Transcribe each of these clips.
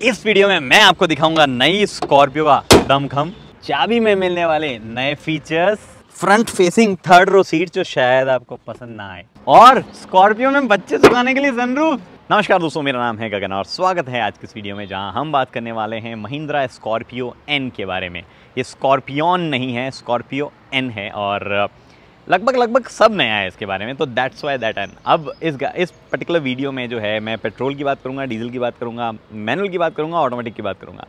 इस वीडियो में मैं आपको दिखाऊंगा नई स्कॉर्पियो का दमखम, चाबी में मिलने वाले नए features, front facing third row seat जो शायद आपको पसंद ना आए, और स्कॉर्पियो में बच्चे सुखाने के लिए सनरूफ। नमस्कार दोस्तों, मेरा नाम है गगन और स्वागत है आज की इस वीडियो में जहां हम बात करने वाले हैं महिंद्रा स्कॉर्पियो एन के बारे में। ये स्कॉर्पियन नहीं है, स्कॉर्पियो एन है और लगभग सब नया है इसके बारे में, तो दैट्स वाई दैट एन। अब इस पर्टिकुलर वीडियो में जो है मैं पेट्रोल की बात करूंगा, डीजल की बात करूंगा, मैनुअल की बात करूंगा, ऑटोमेटिक की बात करूंगा,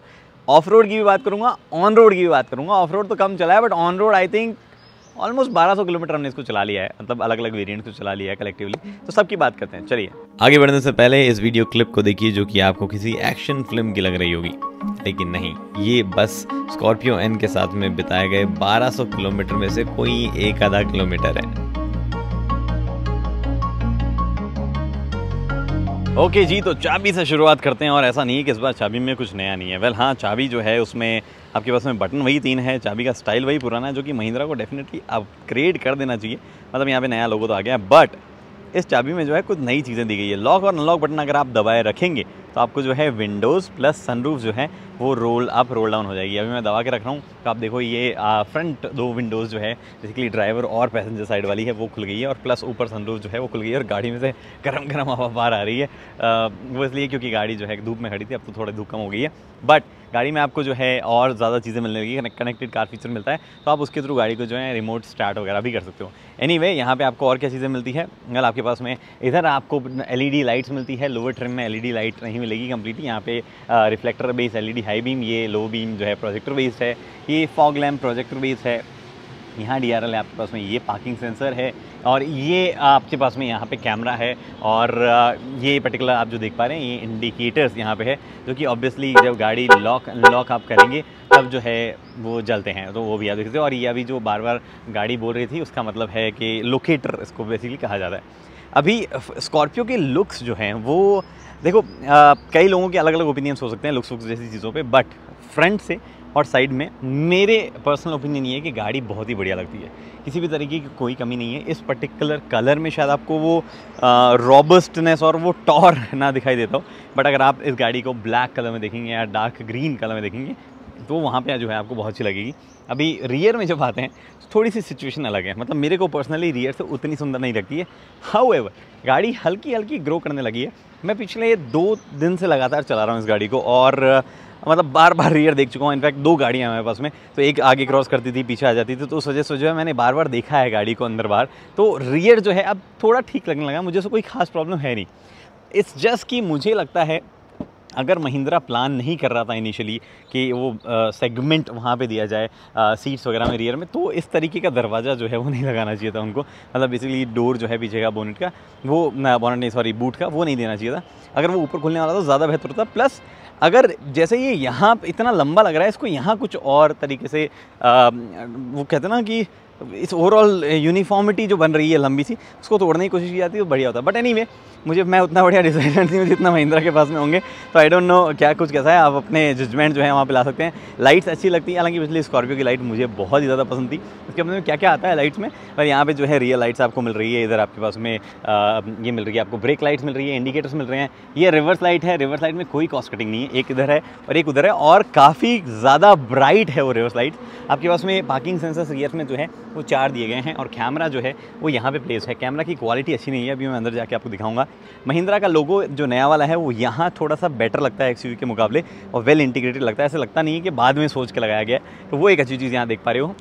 ऑफ रोड की भी बात करूंगा, ऑन रोड की भी बात करूंगा। ऑफ रोड तो कम चला है but on road I think almost 1200 kilometre हमने इसको चला लिया है, मतलब अलग अलग वेरिएंट्स को चला लिया है कलेक्टिवली। तो सबकी बात करते हैं। चलिए आगे बढ़ने से पहले इस वीडियो क्लिप को देखिए जो कि आपको किसी एक्शन फिल्म की लग रही होगी, लेकिन नहीं, ये बस स्कॉर्पियो एन के साथ में बिताए गए 1200 किलोमीटर में से कोई एक आधा किलोमीटर है। ओके जी, तो चाबी से शुरुआत करते हैं। और ऐसा नहीं है कि इस बार चाबी में कुछ नया नहीं है। वेल हाँ, चाबी जो है उसमें आपके पास में बटन वही 3 है, चाबी का स्टाइल वही पुराना है, जो कि महिंद्रा को डेफिनेटली अपग्रेड कर देना चाहिए। मतलब यहाँ पे नया लोगो तो आ गया है, बट इस चाबी में जो है कुछ नई चीज़ें दी गई है। लॉक और अनलॉक बटन अगर आप दबाए रखेंगे तो आपको जो है विंडोज़ प्लस सनरूफ जो है वो रोल अप रोल डाउन हो जाएगी। अभी मैं दबा के रख रहा हूँ तो आप देखो ये फ्रंट 2 विंडोज़ जो है बेसिकली ड्राइवर और पैसेंजर साइड वाली है वो खुल गई है, और प्लस ऊपर सनरूफ जो है वो खुल गई है, और गाड़ी में से गरम हवा बाहर आ रही है। वो इसलिए क्योंकि गाड़ी जो है धूप में खड़ी थी, अब तो थोड़ी धूप कम हो गई है, बट गाड़ी में आपको जो है और ज़्यादा चीज़ें मिलने लगी। कनेक्टेड कार फीचर मिलता है, तो आप उसके थ्रू गाड़ी को जो है रिमोट स्टार्ट वगैरह भी कर सकते हो। एनीवे, यहाँ पे आपको और क्या चीज़ें मिलती है। अगर आपके पास में इधर आपको एलईडी लाइट्स मिलती है, लोअर ट्रिम में एलईडी लाइट नहीं मिलेगी कंप्लीटली। यहाँ पे reflector based LED high beam, ये लो बीम जो है प्रोजेक्टर बेस्ड है, ये फॉग लैम्प प्रोजेक्टर बेस्ड है। यहाँ DRL है आपके पास में, ये पार्किंग सेंसर है, और ये आपके पास में यहाँ पे कैमरा है, और ये पर्टिकुलर आप जो देख पा रहे हैं ये इंडिकेटर्स यहाँ पे है, जो कि ऑब्वियसली जब गाड़ी लॉक अनलॉक आप करेंगे तब जो है वो जलते हैं, तो वो भी आप देख सकते हो। और ये अभी जो बार बार गाड़ी बोल रही थी उसका मतलब है कि लोकेटर इसको बेसिकली कहा जाता है। अभी स्कॉर्पियो के लुक्स जो हैं वो देखो, कई लोगों के अलग अलग ओपिनियंस हो सकते हैं लुक्स जैसी चीज़ों पे, बट फ्रंट से और साइड में मेरे पर्सनल ओपिनियन ये है कि गाड़ी बहुत ही बढ़िया लगती है। किसी भी तरीके की कोई कमी नहीं है। इस पर्टिकुलर कलर में शायद आपको वो रॉबस्टनेस और वो टॉर ना दिखाई देता हो, बट अगर आप इस गाड़ी को ब्लैक कलर में देखेंगे या डार्क ग्रीन कलर में देखेंगे तो वहाँ पे जो है आपको बहुत अच्छी लगेगी। अभी रियर में जब आते हैं तो थोड़ी सी सिचुएशन अलग है, मतलब मेरे को पर्सनली रियर से उतनी सुंदर नहीं लगती है। हाउएवर गाड़ी हल्की ग्रो करने लगी है। मैं पिछले 2 दिन से लगातार चला रहा हूँ इस गाड़ी को, और मतलब बार रियर देख चुका हूँ। इनफैक्ट 2 गाड़ियाँ हैं मेरे पास में, तो एक आगे क्रॉस करती थी, पीछे आ जाती थी, तो उस वजह से जो है मैंने बार देखा है गाड़ी को अंदर बाहर। तो रियर जो है अब थोड़ा ठीक लगने लगा मुझे, से कोई खास प्रॉब्लम है नहीं। इट्स जस्ट कि मुझे लगता है अगर महिंद्रा प्लान नहीं कर रहा था इनिशियली कि वो सेगमेंट वहाँ पे दिया जाए सीट्स वगैरह में रियर में, तो इस तरीके का दरवाज़ा जो है वो नहीं लगाना चाहिए था उनको। मतलब बेसिकली डोर जो है पीछे का बोनेट का, वो बोनेट नहीं सॉरी बूट का, वो नहीं देना चाहिए था। अगर वो ऊपर खुलने वाला तो ज़्यादा बेहतर होता। प्लस अगर जैसे ये यहाँ इतना लंबा लग रहा है, इसको यहाँ कुछ और तरीके से वो कहते हैं ना कि इस ओवरऑल यूनिफॉर्मिटी जो बन रही है लंबी सी, उसको तोड़ने की कोशिश की जाती है तो बढ़िया होता है। बट एनीवे, मैं उतना बढ़िया डिज़ाइनर नहीं हूँ जितना महिंद्रा के पास में होंगे, तो आई डोंट नो क्या कुछ कैसा है। आप अपने जजमेंट जो है वहाँ पे ला सकते हैं। लाइट्स अच्छी लगती है, हालांकि पिछली स्कॉर्पियो की लाइट मुझे बहुत ही ज़्यादा पसंद थी। इसके अंदर में क्या क्या आता है लाइट्स में, और यहाँ पे जो है रियर लाइट्स आपको मिल रही है। इधर आपके पास में ये मिल रही है आपको ब्रेक लाइट्स मिल रही है, इंडिकेटर्स मिल रहे हैं। ये रिवर्स लाइट है, रिवर्स लाइट में कोई कॉस्ट कटिंग नहीं है, एक इधर है और एक उधर है, और काफ़ी ज़्यादा ब्राइट है वो रिवर्स लाइट। आपके पास में पार्किंग सेंसर्स रियर में जो है वो 4 दिए गए हैं, और कैमरा जो है वो यहाँ पे प्लेस है। कैमरा की क्वालिटी अच्छी नहीं है, अभी मैं अंदर जाके आपको दिखाऊंगा। महिंद्रा का लोगो जो नया वाला है वो यहाँ थोड़ा सा बेटर लगता है XUV के मुकाबले, और वेल इंटीग्रेटेड लगता है। ऐसा लगता नहीं है कि बाद में सोच के लगाया गया है, तो वो एक अच्छी चीज़ यहाँ देख पा रहे हो।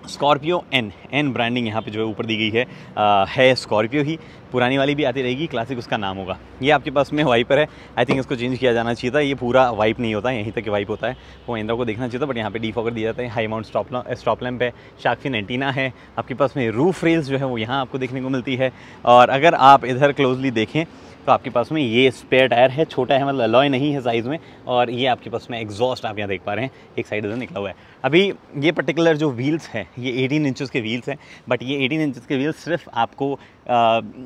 स्कॉर्पियो एन ब्रांडिंग यहाँ पे जो है ऊपर दी गई है स्कॉर्पियो ही, पुरानी वाली भी आती रहेगी, क्लासिक उसका नाम होगा। ये आपके पास में वाइपर है, आई थिंक इसको चेंज किया जाना चाहिए था। ये पूरा वाइप नहीं होता है, यहीं तक वाइप होता है, वो महिंद्रा को देखना चाहिए था, बट यहाँ पे डीफॉगर दिया जाता है। हाई माउंट स्टॉप लैम्प है, शार्क फिन एंटीना है। आपके पास में रूफ रेल्स जो है वो यहाँ आपको देखने को मिलती है। और अगर आप इधर क्लोजली देखें तो आपके पास में ये स्पेयर टायर है, छोटा है, मतलब अलॉय नहीं है साइज़ में। और ये आपके पास में एग्जॉस्ट आप यहाँ देख पा रहे हैं, एक साइड इधर निकला हुआ है। अभी ये पर्टिकुलर जो व्हील्स हैं ये 18 इंचेस के व्हील्स हैं, बट ये 18 इंचेस के व्हील्स सिर्फ आपको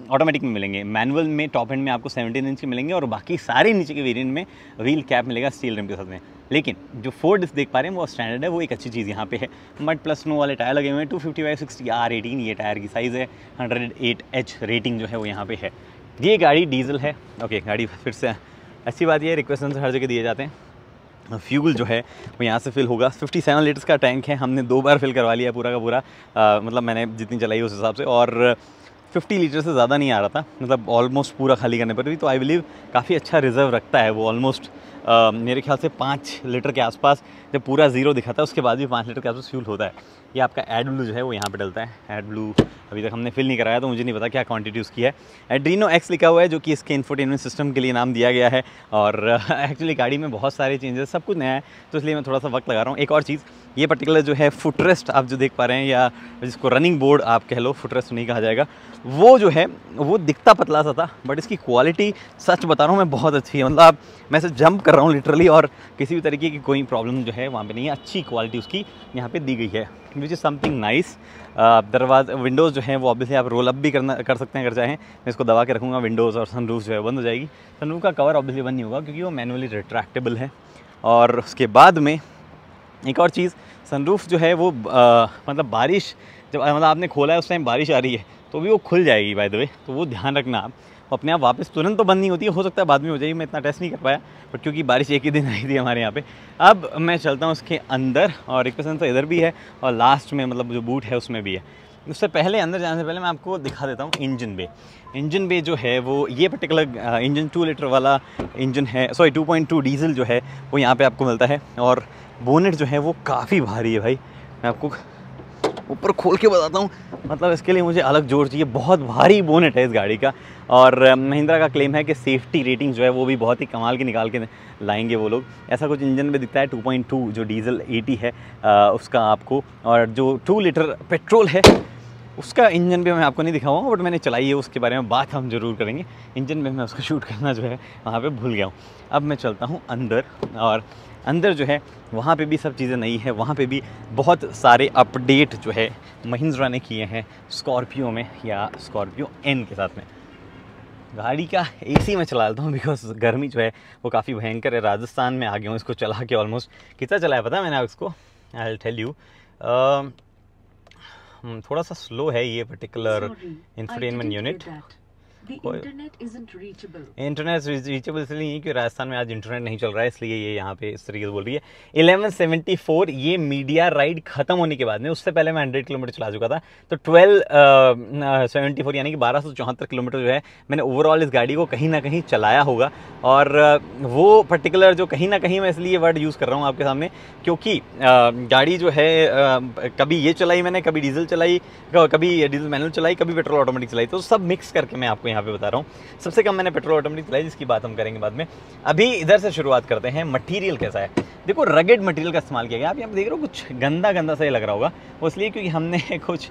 ऑटोमेटिक में मिलेंगे। मैनुअल में टॉप एंड में आपको 17 इंच के मिलेंगे, और बाकी सारे नीचे के वेरिएंट में व्हील कैप मिलेगा स्टील रिम के साथ में। लेकिन जो 4 डिस्क देख पा रहे हैं वो स्टैंडर्ड है, वो एक अच्छी चीज़ यहाँ पे है। मड प्लस स्नो वाले टायर लगे हुए हैं, 250/60 R18 ये टायर की साइज़ है, 108H रेटिंग जो है वो यहाँ पे है। ये गाड़ी डीजल है। ओके, गाड़ी फिर से अच्छी बात ये रिक्वेस्ट से हर जगह दिए जाते हैं। फ्यूल जो है वो यहाँ से फिल होगा। 57 लीटर्स का टैंक है, हमने 2 बार फिल करवा लिया पूरा का पूरा, मतलब मैंने जितनी चलाई उस हिसाब से, और 50 लीटर से ज़्यादा नहीं आ रहा था, मतलब ऑलमोस्ट पूरा खाली करने पर भी। तो आई बिलीव काफ़ी अच्छा रिज़र्व रखता है वो, ऑलमोस्ट मेरे ख्याल से 5 लीटर के आसपास, जब पूरा ज़ीरो दिखाता है उसके बाद भी 5 लीटर के आसपास फ्यूल होता है। ये आपका एडब्लू जो है वो यहाँ पे डलता है। एडब्लू अभी तक हमने फिल नहीं कराया तो मुझे नहीं पता क्या क्वांटिटी उसकी है। एड्रीनो एक्स लिखा हुआ है, जो कि इसके इंफोटेनमेंट सिस्टम के लिए नाम दिया गया है। और एक्चुअली गाड़ी में बहुत सारे चेंजेस, सब कुछ नया है, तो इसलिए मैं थोड़ा सा वक्त लगा रहा हूँ। एक और चीज़, ये पर्टिकुलर जो है फुटरेस्ट आप जो देख पा रहे हैं, या जिसको रनिंग बोर्ड आप कह लो, फुटरेस्ट नहीं कहा जाएगा, वो जो है वो दिखता पतला सा था, बट इसकी क्वालिटी सच बता रहा हूँ मैं बहुत अच्छी है। मतलब मैं से जंप कर रहा हूँ लिटरली, और किसी भी तरीके की कोई प्रॉब्लम जो है वहाँ पे नहीं है। अच्छी क्वालिटी उसकी यहाँ पे दी गई है, विच इज़ समथिंग नाइस। दरवाज़ा विंडोज़ जो है वो ऑब्वियसली आप रोल अप भी कर सकते हैं अगर चाहें। मैं इसको दबा के रखूँगा, विंडोज़ और सनरूफ जो है बंद हो जाएगी। सनरूफ का कवर ऑब्वियसली बंद नहीं होगा क्योंकि वो मैनुअली रिट्रैक्टेबल है। और उसके बाद में एक और चीज़, सनरूफ जो है वो मतलब बारिश जब मतलब आपने खोला है उस टाइम बारिश आ रही है तो भी वो खुल जाएगी बाय द वे, तो वो ध्यान रखना आप। अपने आप वापस तुरंत तो बंद नहीं होती है, हो सकता है बाद में हो जाएगी, मैं इतना टेस्ट नहीं कर पाया, बट क्योंकि बारिश एक ही दिन आई थी हमारे यहाँ पे। अब मैं चलता हूँ उसके अंदर, और एक % इधर भी है और लास्ट में मतलब जो बूट है उसमें भी है। उससे पहले अंदर जाने से पहले मैं आपको दिखा देता हूँ इंजन बे। इंजन बे जो है वो ये पर्टिकुलर इंजन 2 लीटर वाला इंजन है, सॉरी 2.2 डीजल जो है वो यहाँ पे आपको मिलता है। और बोनेट जो है वो काफ़ी भारी है भाई, मैं आपको ऊपर खोल के बताता हूँ, मतलब इसके लिए मुझे अलग जोर चाहिए, बहुत भारी बोनेट है इस गाड़ी का। और महिंद्रा का क्लेम है कि सेफ्टी रेटिंग जो है वो भी बहुत ही कमाल की निकाल के लाएंगे वो लोग। ऐसा कुछ इंजन में दिखता है। 2.2 जो डीजल 80 है उसका आपको, और जो 2 लीटर पेट्रोल है उसका इंजन भी मैं आपको नहीं दिखाऊंगा, बट मैंने चलाई है, उसके बारे में बात हम ज़रूर करेंगे। इंजन में मैं उसको शूट करना जो है वहाँ पे भूल गया हूँ। अब मैं चलता हूँ अंदर, और अंदर जो है वहाँ पे भी सब चीज़ें नई है, वहाँ पे भी बहुत सारे अपडेट जो है महिंद्रा ने किए हैं स्कॉर्पियो में, या स्कॉर्पियो एन के साथ में। गाड़ी का एसी मैं चला लेता हूँ बिकॉज गर्मी जो है वो काफ़ी भयंकर है। राजस्थान में आ गया हूँ इसको चला के, ऑलमोस्ट कितना चला है पता है मैंने आप इसको, आई विल टेल यू। थोड़ा सा स्लो है ये particular infotainment unit. Internet reachable इसलिए नहीं कि राजस्थान में आज इंटरनेट नहीं चल रहा है, इसलिए ये यहाँ पे इस तरीके से बोल रही है। 1174 ये मीडिया राइड खत्म होने के बाद में, उससे पहले मैं 100 किलोमीटर चला चुका था, तो 1274 यानी कि 1274 किलोमीटर जो है मैंने ओवरऑल इस गाड़ी को कहीं ना कहीं चलाया होगा। और वो पर्टिकुलर जो कहीं ना कहीं मैं इसलिए वर्ड यूज़ कर रहा हूँ आपके सामने, क्योंकि गाड़ी जो है कभी ये चलाई मैंने, कभी डीजल चलाई, कभी डीजल मैनुअल चलाई, कभी पेट्रोल ऑटोमेटिक चलाई, तो सब मिक्स करके मैं आपको यहाँ पे बता रहा हूँ। सबसे कम मैंने पेट्रोल ऑटोमेटिक चलाई, जिसकी बात हम करेंगे बाद में। अभी इधर से शुरुआत करते हैं। मटेरियल कैसा है, देखो रगेड मटेरियल का इस्तेमाल किया गया। आप यहाँ पे देख रहे हो कुछ गंदा गंदा सा ही लग रहा होगा, वो इसलिए क्योंकि हमने कुछ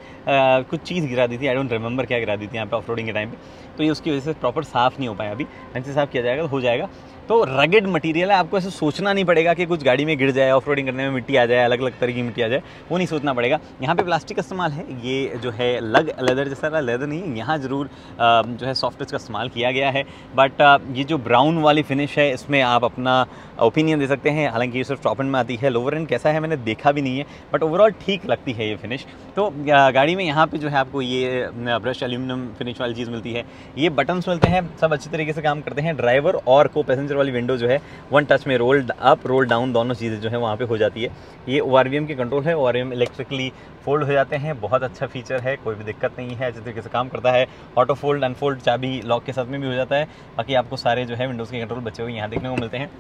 चीज़ गिरा दी थी, आई डोंट रिमेंबर क्या गिरा दी थी यहाँ पे ऑफ रोडिंग के टाइम पे, तो ये उसकी वजह से प्रॉपर साफ़ नहीं हो पाया। अभी ढंग से साफ़ किया जाएगा तो हो जाएगा। तो रगेड मटेरियल है, आपको ऐसे सोचना नहीं पड़ेगा कि कुछ गाड़ी में गिर जाए, ऑफ रोडिंग करने में मिट्टी आ जाए, अलग अलग तरह की मिट्टी आ जाए, वो नहीं सोचना पड़ेगा। यहाँ पे प्लास्टिक का इस्तेमाल है, ये जो है लेदर जैसा, लेदर नहीं, यहाँ ज़रूर जो है सॉफ्ट टच का इस्तेमाल किया गया है। बट ये जो ब्राउन वाली फिनिश है इसमें आप अपना ओपिनियन दे सकते हैं, हालांकि ये सिर्फ टॉप एंड में आती है, लोअर एंड कैसा है मैंने देखा भी नहीं है, बट ओवरऑल ठीक लगती है ये फिनिश। तो गाड़ी में यहाँ पे जो है आपको ये ब्रश एल्यूमिनियम फिनिश वाली चीज़ मिलती है, ये बटन्स मिलते हैं, सब अच्छी तरीके से काम करते हैं। ड्राइवर और को पैसेंजर वाली विंडो जो है 1 टच में रोल अप रोल डाउन दोनों चीज़ें जो है वहाँ पे हो जाती है। ये ORVM की कंट्रोल है, ORVM इलेक्ट्रिकली फोल्ड हो जाते हैं, बहुत अच्छा फीचर है, कोई भी दिक्कत नहीं है, अच्छे तरीके से काम करता है। ऑटो फोल्ड अनफोल्ड चाबी लॉक के साथ में भी हो जाता है। बाकी आपको सारे जो है विंडोज़ के कंट्रोल बचे हुए यहाँ देखने को मिलते हैं।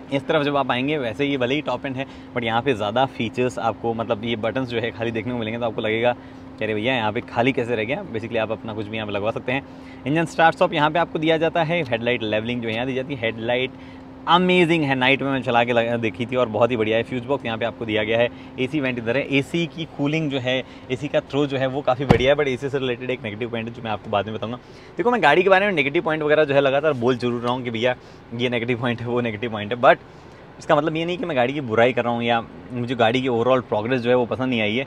इस तरफ जब आप आएंगे, वैसे ये भले ही टॉप एंड है बट यहाँ पे ज़्यादा फीचर्स आपको, मतलब ये बटन्स जो है खाली देखने को मिलेंगे, तो आपको लगेगा कि अरे भैया यहाँ पे खाली कैसे रह गया। बेसिकली आप अपना कुछ भी यहाँ पे लगवा सकते हैं। इंजन स्टार्ट स्टॉप यहाँ पे आपको दिया जाता है। हेडलाइट लेवलिंग जो यहाँ दी जाती है, हेडलाइट अमेजिंग है, नाइट में मैं चला के देखी थी और बहुत ही बढ़िया है। फ्यूज बॉक्स यहाँ पे आपको दिया गया है। एसी वेंट इधर है। एसी की कूलिंग जो है, एसी का थ्रो जो है वो काफ़ी बढ़िया है, बट एसी से रिलेटेड एक नेगेटिव पॉइंट है जो मैं आपको बाद में बताऊंगा। देखो मैं गाड़ी के बारे में नेगेटिव पॉइंट वगैरह जो है लगातार बोल जरूर रहा हूँ कि भैया ये नेगेटिव पॉइंट है, वो नेगेटिव पॉइंट है, बट इसका मतलब ये नहीं कि मैं गाड़ी की बुराई कर रहा हूँ या मुझे गाड़ी की ओवरऑल प्रोग्रेस जो है वो पसंद नहीं आई है।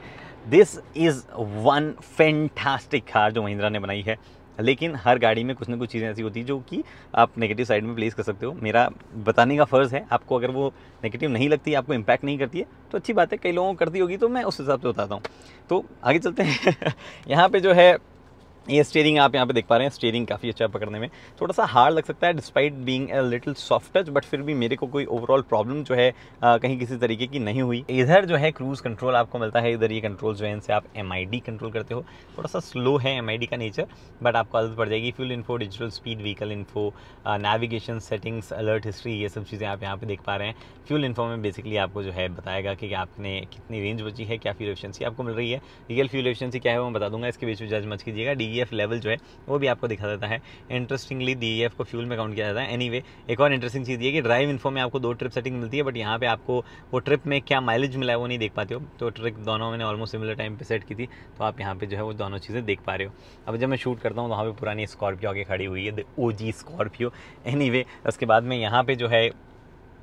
This is one fantastic car जो महिंद्रा ने बनाई है, लेकिन हर गाड़ी में कुछ ना कुछ चीज़ें ऐसी होती है जो कि आप नेगेटिव साइड में प्लेस कर सकते हो। मेरा बताने का फ़र्ज़ है, आपको अगर वो नेगेटिव नहीं लगती, आपको इम्पैक्ट नहीं करती है तो अच्छी बात है, कई लोगों को करती होगी, तो मैं उस हिसाब से बताता हूँ। तो आगे चलते हैं। यहाँ पे जो है ये स्टीयरिंग आप यहाँ पे देख पा रहे हैं, स्टीयरिंग काफ़ी अच्छा है पकड़ने में, थोड़ा सा हार्ड लग सकता है despite being a little soft touch, but फिर भी मेरे को कोई ओवरऑल प्रॉब्लम जो है कहीं किसी तरीके की नहीं हुई। इधर जो है क्रूज़ कंट्रोल आपको मिलता है, इधर ये कंट्रोल जो है इनसे आप MID कंट्रोल करते हो, थोड़ा सा स्लो है MID का नेचर, बट आपको आदत पड़ जाएगी। Fuel info, digital speed, vehicle info, navigation, settings, alert history, ये सब चीज़ें आप यहाँ पे देख पा रहे हैं। फ्यूल इन्फो में बेसिकली आपको जो है बताएगा कि आपने कितनी रेंज बची है, क्या फ्यूल एफिशिएंसी आपको मिल रही है। रियल फ्यूल एफिशिएंसी क्या है वो मैं बता दूंगा, इसके बीच में जज मत कीजिएगा। DEF लेवल जो है वो भी आपको दिखा देता है। इंटरेस्टिंगली DEF को फ्यूल में काउंट किया जाता है। एनीवे, एक और इंटरेस्टिंग चीज़ ये कि ड्राइव इन्फो में आपको 2 ट्रिप सेटिंग मिलती है, बट यहाँ पे आपको वो ट्रिप में क्या माइलेज मिला है वो नहीं देख पाते हो। तो ट्रिप दोनों मैंने ऑलमोस्ट सिमिलर टाइम पे सेट की थी, तो आप यहाँ पे जो है वो दोनों चीज़ें देख पा रहे हो। अब जब मैं शूट करता हूँ तो वहाँ पे पुरानी स्कॉर्पियो आगे खड़ी हुई है, द OG स्कॉर्पियो। एनीवे, उसके बाद में यहाँ पे जो है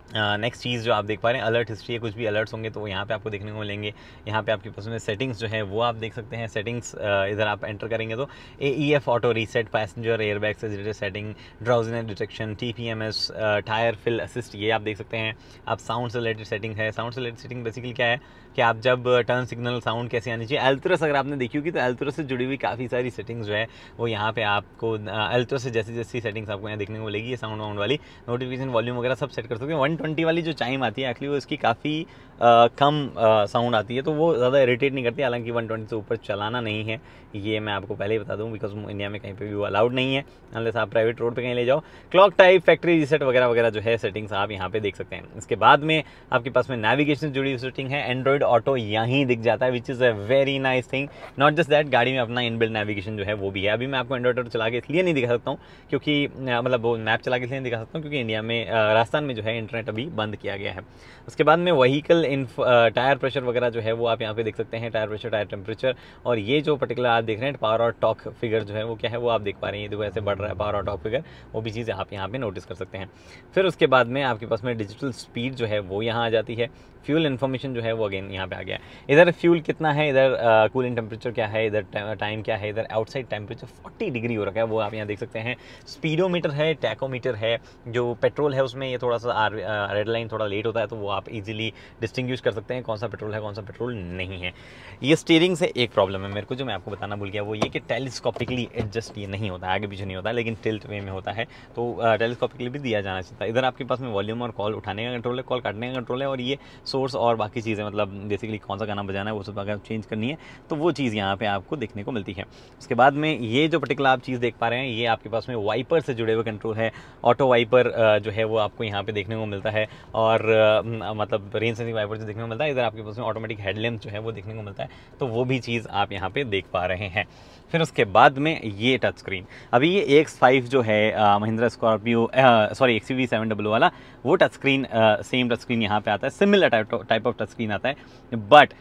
नेक्स्ट चीज़ जो आप देख पा रहे हैं, अलर्ट हिस्ट्री है, कुछ भी अलर्ट्स होंगे तो वो यहाँ पे आपको देखने को मिलेंगे। यहाँ पे आपके पास में सेटिंग्स जो है वो आप देख सकते हैं। सेटिंग्स इधर आप एंटर करेंगे तो AEF auto reset, passenger airbag से related setting, drowsiness detection, TPMS, tyre fill assist, ये आप देख सकते हैं। आप साउंड से रिलेटेड सेटिंग है। साउंड से रिलेटेड सेटिंग बेसिकली क्या है कि आप जब टर्न सिग्नल साउंड कैसे आनी चाहिए, एल्ट्रस अगर आपने देखी होगी तो एल्ट्रस से जुड़ी हुई काफ़ी सारी सेटिंग्स जो है वो यहाँ पे आपको एल्ट्रस से जैसी जैसी सेटिंग्स आपको यहाँ देखने को मिलेगी। ये साउंड वाउंड वाली, नोटिफिकेशन, वॉल्यूम वगैरह सब सेट कर सकते हैं। 120 वाली जो चाइम आती है एक्चुअली वो इसकी काफ़ी कम साउंड आती है, तो वो ज़्यादा इरिटेट नहीं करती। हालांकि 120 से ऊपर चलाना नहीं है, ये मैं आपको पहले ही बता दूं, बिकॉज इंडिया में कहीं पे भी वो अलाउड नहीं है अनलेस आप प्राइवेट रोड पे कहीं ले जाओ। क्लॉक टाइप, फैक्ट्री रीसेट वगैरह वगैरह जो है सेटिंग्स आप यहाँ पे देख सकते हैं। इसके बाद में आपके पास में नेविगेशन जुड़ी हुई सेटिंग है। एंड्रॉइड ऑटो यहीं दिख जाता है, विच is a very nice thing. Not just that, गाड़ी में अपना इनबिल्ट नेविगेशन जो है वो भी है। अभी मैं आपको एंड्रॉइड ऑटो चला के इसलिए नहीं दिखा सकता हूँ क्योंकि मतलब वो मैप चला के इसलिए नहीं दिखा सकता हूँ क्योंकि इंडिया में राजस्थान में जो है इंटरनेट अभी बंद किया गया है। उसके बाद में व्हीकल टायर प्रेशर वगैरह जो है वो आप यहाँ पे देख सकते हैं, टायर प्रेशर, टायर टेम्परेचर, और ये जो पर्टिकुलर आप देख रहे हैं पावर और टॉर्क फिगर जो है वो क्या है वो आप देख पा रहे हैं। ये देखो ऐसे बढ़ रहा है पावर और टॉर्क फिगर, वो भी चीज़ आप यहाँ पे नोटिस कर सकते हैं। फिर उसके बाद में आपके पास में डिजिटल स्पीड जो है वो यहाँ आ जाती है। फ्यूल इन्फॉर्मेशन जो है वो अगेन यहाँ पे आ गया है। इधर फ्यूल कितना है, इधर कूलिंग टेम्परेचर क्या है, इधर टाइम क्या है, इधर आउटसाइड टेम्परेचर 40 डिग्री हो रखा है वो आप यहाँ देख सकते हैं। स्पीडोमीटर है, टैकोमीटर है। जो पेट्रोल है उसमें ये थोड़ा सा रेड लाइन थोड़ा लेट होता है तो वो आप इजीली डिस्टिंग्विश कर सकते हैं कौन सा पेट्रोल है कौन सा पेट्रोल नहीं है। ये स्टीयरिंग से एक प्रॉब्लम है मेरे को जो मैं आपको बताना भूल गया, वो ये कि टेलीस्कोपिकली एडजस्ट ये नहीं होता, आगे पीछे नहीं होता, लेकिन टिल्ट वे में होता है, तो टेलीस्कोपिकली भी दिया जाना चाहिए। इधर आपके पास में वॉल्यूम और कॉल उठाने का कंट्रोल है, कॉल काटने का कंट्रोल है, और ये सोर्स और बाकी चीज़ें मतलब बेसिकली कौन सा गाना बजाना है वो सब अगर चेंज करनी है तो वो चीज़ यहाँ पे आपको देखने को मिलती है। उसके बाद में ये जो पर्टिकुलर आप चीज़ देख पा रहे हैं ये आपके पास में वाइपर से जुड़े हुए कंट्रोल है। ऑटो वाइपर जो है वो आपको यहाँ पे देखने को मिलता है, और मतलब रेन सेंसिंग वाइपर जो देखने को मिलता है। इधर आपके पास में ऑटोमेटिक हेडलैम्प जो है वो देखने को मिलता है, तो वो भी चीज़ आप यहाँ पे देख पा रहे हैं। फिर उसके बाद में ये टच स्क्रीन, अभी ये AX5 जो है महिंद्रा स्कॉर्पियो सॉरी XUV 700 वाला, वो touch screen same touch screen यहाँ पे आता है, similar type of touch screen आता है, बट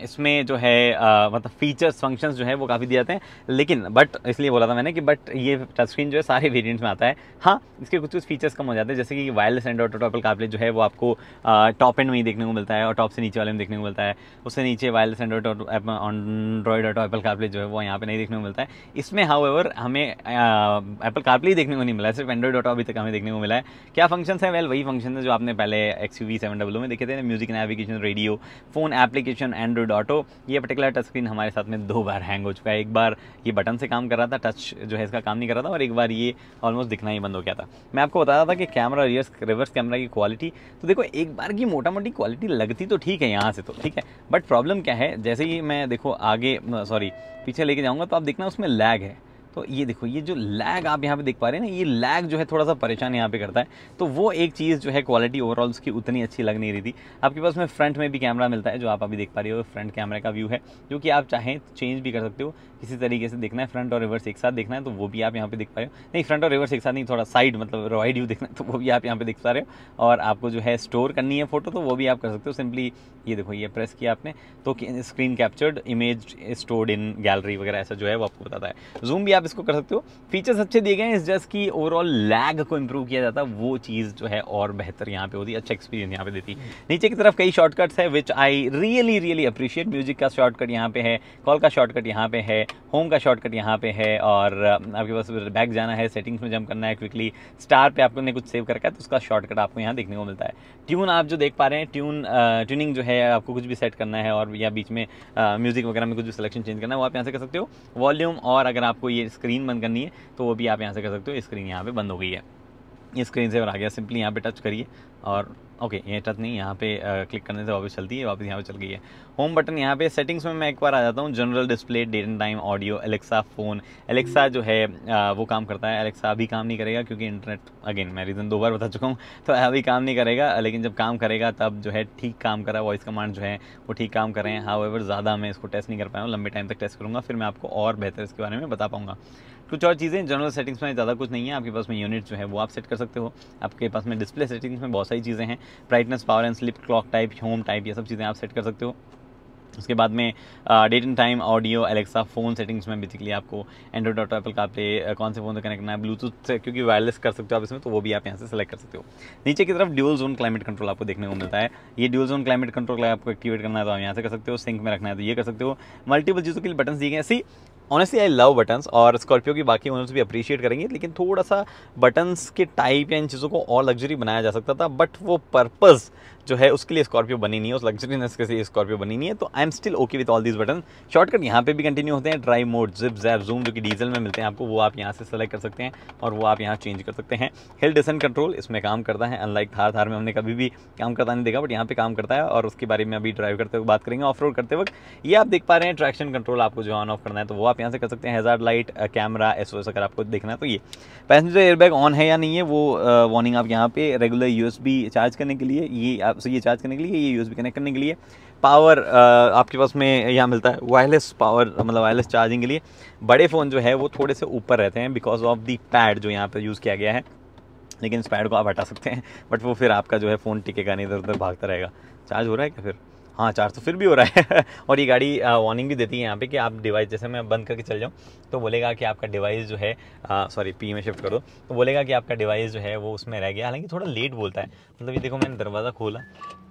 इसमें जो है मतलब फीचर्स फंक्शंस जो है वो काफ़ी दिए जाते हैं, लेकिन बट इसलिए बोला था मैंने कि बट ये टच स्क्रीन जो है सारे वेरिएंट्स में आता है। हाँ, इसके कुछ कुछ फीचर्स कम हो जाते हैं, जैसे कि wireless Android auto Apple CarPlay जो है वो आपको टॉप एंड में ही देखने को मिलता है और टॉप से नीचे वाले में देखने को मिलता है। उससे नीचे wireless Android auto Apple CarPlay जो है वो यहाँ पे नहीं देखने को मिलता है। इसमें हाउएवर हमें एप्पल कारप्ले ही देखने को नहीं मिला है, सिर्फ एंड्रॉइड ऑटो अभी तक हमें देखने को मिला है। क्या फंक्शंस है? वेल वही फंक्शन है जो आपने पहले XUV 700 में देखे थे, music, navigation, radio, phone application, Android auto. ये पर्टिकुलर टच स्क्रीन हमारे साथ में 2 बार हैंग हो चुका है। एक बार ये बटन से काम कर रहा था, टच जो है इसका काम नहीं कर रहा था, और एक बार ये ऑलमोस्ट दिखना ही बंद हो गया था। मैं आपको बता रहा था कि कैमरा रिवर्स कैमरा की क्वालिटी, तो देखो एक बार की मोटा मोटी क्वालिटी लगती तो ठीक है यहाँ से, तो ठीक है, बट प्रॉब्लम क्या है, जैसे ही मैं देखो आगे पीछे लेके जाऊँगा तो आप देखना उसमें लैग है। तो ये देखो, ये जो लैग आप यहाँ पे देख पा रहे हैं ना, ये लैग जो है थोड़ा सा परेशान यहाँ पे करता है, तो वो एक चीज़ जो है क्वालिटी ओवरऑल उसकी उतनी अच्छी लग नहीं रही थी। आपके पास में फ्रंट में भी कैमरा मिलता है, जो आप अभी देख पा रहे हो फ्रंट कैमरे का व्यू है, जो कि आप चाहें चेंज भी कर सकते हो, किसी तरीके से देखना है फ्रंट और रिवर्स एक साथ देखना है तो वो भी आप यहाँ पे देख पा रहे हो। नहीं, फ्रंट और रिवर्स एक साथ नहीं, थोड़ा साइड मतलब वाइड व्यू देखना है तो वो भी आप यहाँ पे देख पा रहे हो। और आपको जो है स्टोर करनी है फोटो तो वो भी आप कर सकते हो, सिंपली ये देखो, ये प्रेस किया आपने तो screen captured image stored in gallery वगैरह ऐसा जो है वो आपको बताता है। जूम भी आप आप इसको कर सकते हो। फीचर्स अच्छे दिए गए हैं, इस जस्ट की ओवरऑल लैग को इंप्रूव किया जाता है, वो चीज़ जो है और बेहतर यहाँ पे होती है, अच्छा एक्सपीरियंस यहाँ पे देती है। नीचे की तरफ कई शॉर्टकट्स है विच आई रियली अप्रिशिएट। म्यूजिक का शॉर्टकट यहाँ पे है, कॉल का शॉर्टकट यहाँ पे है, होम का शॉर्टकट यहाँ पे है, और आपके पास बैक जाना है, सेटिंग्स में जंप करना है, क्विकली स्टार पे आपको ने कुछ सेव करके तो उसका शॉर्टकट आपको यहाँ देखने को मिलता है। ट्यून आप जो देख पा रहे हैं, ट्यूनिंग जो है आपको कुछ भी सेट करना है और या बीच में म्यूजिक वगैरह में कुछ भी सिलेक्शन चेंज करना है वो आप यहाँ से कर सकते हो। वॉल्यूम, और अगर आपको ये स्क्रीन बंद करनी है तो वो भी आप यहाँ से कर सकते हो। स्क्रीन यहाँ पे बंद हो गई है, ये स्क्रीन सेवर आ गया। सिंपली यहाँ पे टच करिए और ओके, ये टच नहीं, यहाँ पे क्लिक करने से वापस चलती है, वापस यहाँ पे चल गई है। होम बटन यहाँ पे, सेटिंग्स में मैं एक बार आ जाता हूँ। General, display, date and time, audio, Alexa, phone. Alexa जो है वो काम करता है। एलेक्सा अभी काम नहीं करेगा क्योंकि इंटरनेट, अगेन मैं रीज़न 2 बार बता चुका हूँ, तो अभी काम नहीं करेगा, लेकिन जब काम करेगा तब जो है ठीक काम करा। वॉइस कमांड जो है वो ठीक काम कर रहे हैं। हाउएवर ज़्यादा मैं इसको टेस्ट नहीं कर पाया हूँ, लंबे टाइम तक टेस्ट करूँगा, फिर मैं आपको और बेहतर इसके बारे में बता पाऊँगा। कुछ और चीज़ें जनरल सेटिंग्स में ज़्यादा कुछ नहीं है। आपके पास में यूनिट जो है वो आप सेट कर सकते हो। आपके पास में डिस्प्ले सेटिंग्स में बहुत सारी चीज़ें हैं, brightness, power and slip, clock type, home type, ये सब चीज़ें आप सेट कर सकते हो। उसके बाद में date and time, audio, Alexa, phone settings में बेसिकली आपको एंड्रॉइड और एप्पल का प्ले कौन से फ़ोन से कनेक्ट करना है, ब्लूटूथ से क्योंकि वायरलेस कर सकते हो आप इसमें, तो वो भी आप यहाँ से सेलेक्ट कर सकते हो। नीचे की तरफ ड्यूल जोन क्लाइमेट कंट्रोल आपको देखने को मिलता है। ये ड्यूल जोन क्लाइमेट कंट्रोल आपको एक्टिवेट करना है तो आप यहाँ से कर सकते हो। सिंक में रखना है तो ये कर सकते हो। मल्टीपल चीज़ों के लिए बटन्स दिए गए हैं। See honestly I love buttons, और स्कॉर्पियो की बाकी ओनर्स भी अप्रिशिएट करेंगे, लेकिन थोड़ा सा बटन्स के टाइप या इन चीज़ों को और लग्जरी बनाया जा सकता था, बट वो पर्पज़ जो है उसके लिए स्कॉर्पियो बनी नहीं है, उस लग्जरीनेस के लिए स्कॉर्पियो बनी नहीं है। तो I am still okay with all these button. Shortcut यहाँ पे भी कंटिन्यू होते हैं। Drive mode, zip, JAP, zoom जो कि डीजल में मिलते हैं आपको, वो आप यहाँ से सेलेक्ट कर सकते हैं और वो आप यहाँ चेंज कर सकते हैं। हिल डिसेंट कंट्रोल इसमें काम करता है, अनलाइक थार में हमने कभी भी काम करता नहीं देखा, बट यहाँ पे काम करता है और उसके बारे में अभी ड्राइव करते हुए बात करेंगे। ऑफ रोड करते वक्त ये आप देख पा रहे हैं ट्रैक्शन कंट्रोल आपको जो ऑन ऑफ करना है तो वो आप यहाँ से कर सकते हैं। हैजार्ड लाइट, कैमरा, SOS अगर आपको देखना है तो ये। पैसेंजर एयरबैग ऑन है या नहीं है वो वार्निंग आप यहाँ पे। रेगुलर USB चार्ज करने के लिए ये आपसे, ये चार्ज करने के लिए, ये USB कनेक्ट करने के लिए। पावर आपके पास में यहाँ मिलता है, वायरलेस पावर मतलब वायरलेस चार्जिंग के लिए। बड़े फ़ोन जो है वो थोड़े से ऊपर रहते हैं बिकॉज ऑफ दी पैड जो यहाँ पर यूज़ किया गया है, लेकिन इस पैड को आप हटा सकते हैं, बट वो फिर आपका जो है फ़ोन टिकेगा नहीं, इधर उधर भागता रहेगा। चार्ज हो रहा है क्या फिर? हाँ, चार्ज तो फिर भी हो रहा है और ये गाड़ी वार्निंग भी देती है यहाँ पे कि आप डिवाइस, जैसे मैं बंद करके चल जाऊँ तो बोलेगा कि आपका डिवाइस जो है सॉरी P में शिफ्ट कर दो तो बोलेगा कि आपका डिवाइस जो है वो उसमें रह गया। हालांकि थोड़ा लेट बोलता है, मतलब ये देखो मैंने दरवाज़ा खोला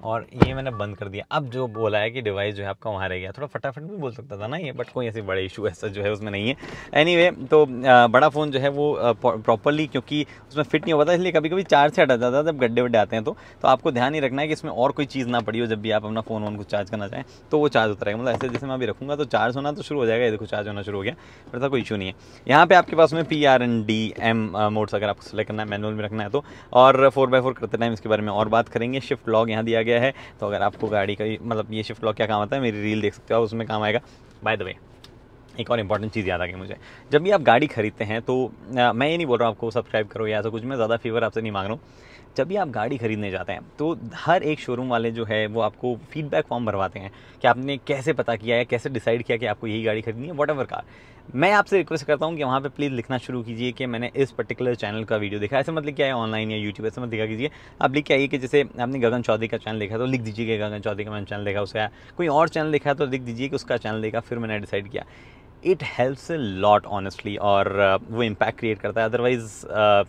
और ये मैंने बंद कर दिया, अब जो बोला है कि डिवाइस जो है आपका वहाँ रह गया। थोड़ा फटाफट भी बोल सकता था ना ये, बट कोई ऐसे बड़े इशू ऐसा जो है उसमें नहीं है। एनीवे, तो बड़ा फ़ोन जो है वो प्रॉपरली क्योंकि उसमें फिट नहीं होता, इसलिए कभी कभी चार्ज से हटा जाता है जब गड्ढे वड्ढे आते हैं। तो आपको ध्यान ही रखना है कि इसमें और कोई चीज़ ना पड़ी हो, जब भी आप अपना फ़ोन को चार्ज करना चाहें तो वो चार्ज होता रहेगा। मतलब ऐसे जैसे मैं अभी रखूँगा तो चार्ज होना तो शुरू हो जाएगा, ये देखो चार्ज होना शुरू हो गया, पर ऐसा कोई इशू नहीं है। यहाँ पे आपके पास में PRND-M मोड्स अगर आपको सेलेक्ट करना है, मैनुअल में रखना है तो, और 4x4 करते टाइम इसके बारे में और बात करेंगे। शिफ्ट लॉक यहाँ दिया गया है, तो अगर आपको गाड़ी का मतलब ये शिफ्ट लॉक क्या काम आता है, मेरी रील देख सकते हो आप, उसमें काम आएगा। बाय द वे एक और इंपॉर्टेंट चीज़ याद आ गई मुझे, जब भी आप गाड़ी खरीदते हैं तो मैं ये नहीं बोल रहा हूँ आपको सब्सक्राइब करो या ऐसा कुछ, मैं ज़्यादा फेवर आपसे नहीं मांग रहा हूँ। जब भी आप गाड़ी खरीदने जाते हैं तो हर एक शोरूम वाले जो है वो आपको फीडबैक फॉर्म भरवाते हैं कि आपने कैसे पता किया या कैसे डिसाइड किया कि आपको यही गाड़ी खरीदनी है, व्हाटएवर कार। मैं आपसे रिक्वेस्ट करता हूँ कि वहाँ पे प्लीज़ लिखना शुरू कीजिए कि मैंने इस पर्टिकुलर चैनल का वीडियो देखा। ऐसे मत लिख के आए ऑनलाइन या यूट्यूब, ऐसे मत लिखा कीजिए। आप लिख के आइए कि जैसे आपने गगन चौधरी का चैनल देखा तो लिख दीजिए कि गगन चौधरी का मैंने चैनल देखा, उसका कोई और चैनल देखा तो लिख दीजिए कि उसका चैनल देखा, फिर मैंने डिसाइड किया। It helps a lot honestly, और वो इम्पैक्ट क्रिएट करता है। अदरवाइज़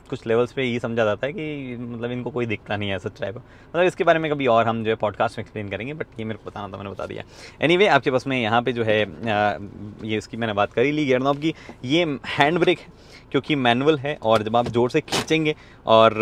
कुछ लेवल्स पे ये समझा जाता है कि मतलब इनको कोई दिखता नहीं है सच्चाई को। मतलब इसके बारे में कभी और हम जो है पॉडकास्ट में एक्सप्लेन करेंगे, बट ये मेरे को बताना था, मैंने बता दिया। एनीवे, आपके पास में यहाँ पे जो है ये इसकी मैंने बात कर ही ली, गियर नॉब की। ये हैंड ब्रेक है क्योंकि मैनुअल है, और जब आप जोर से खींचेंगे और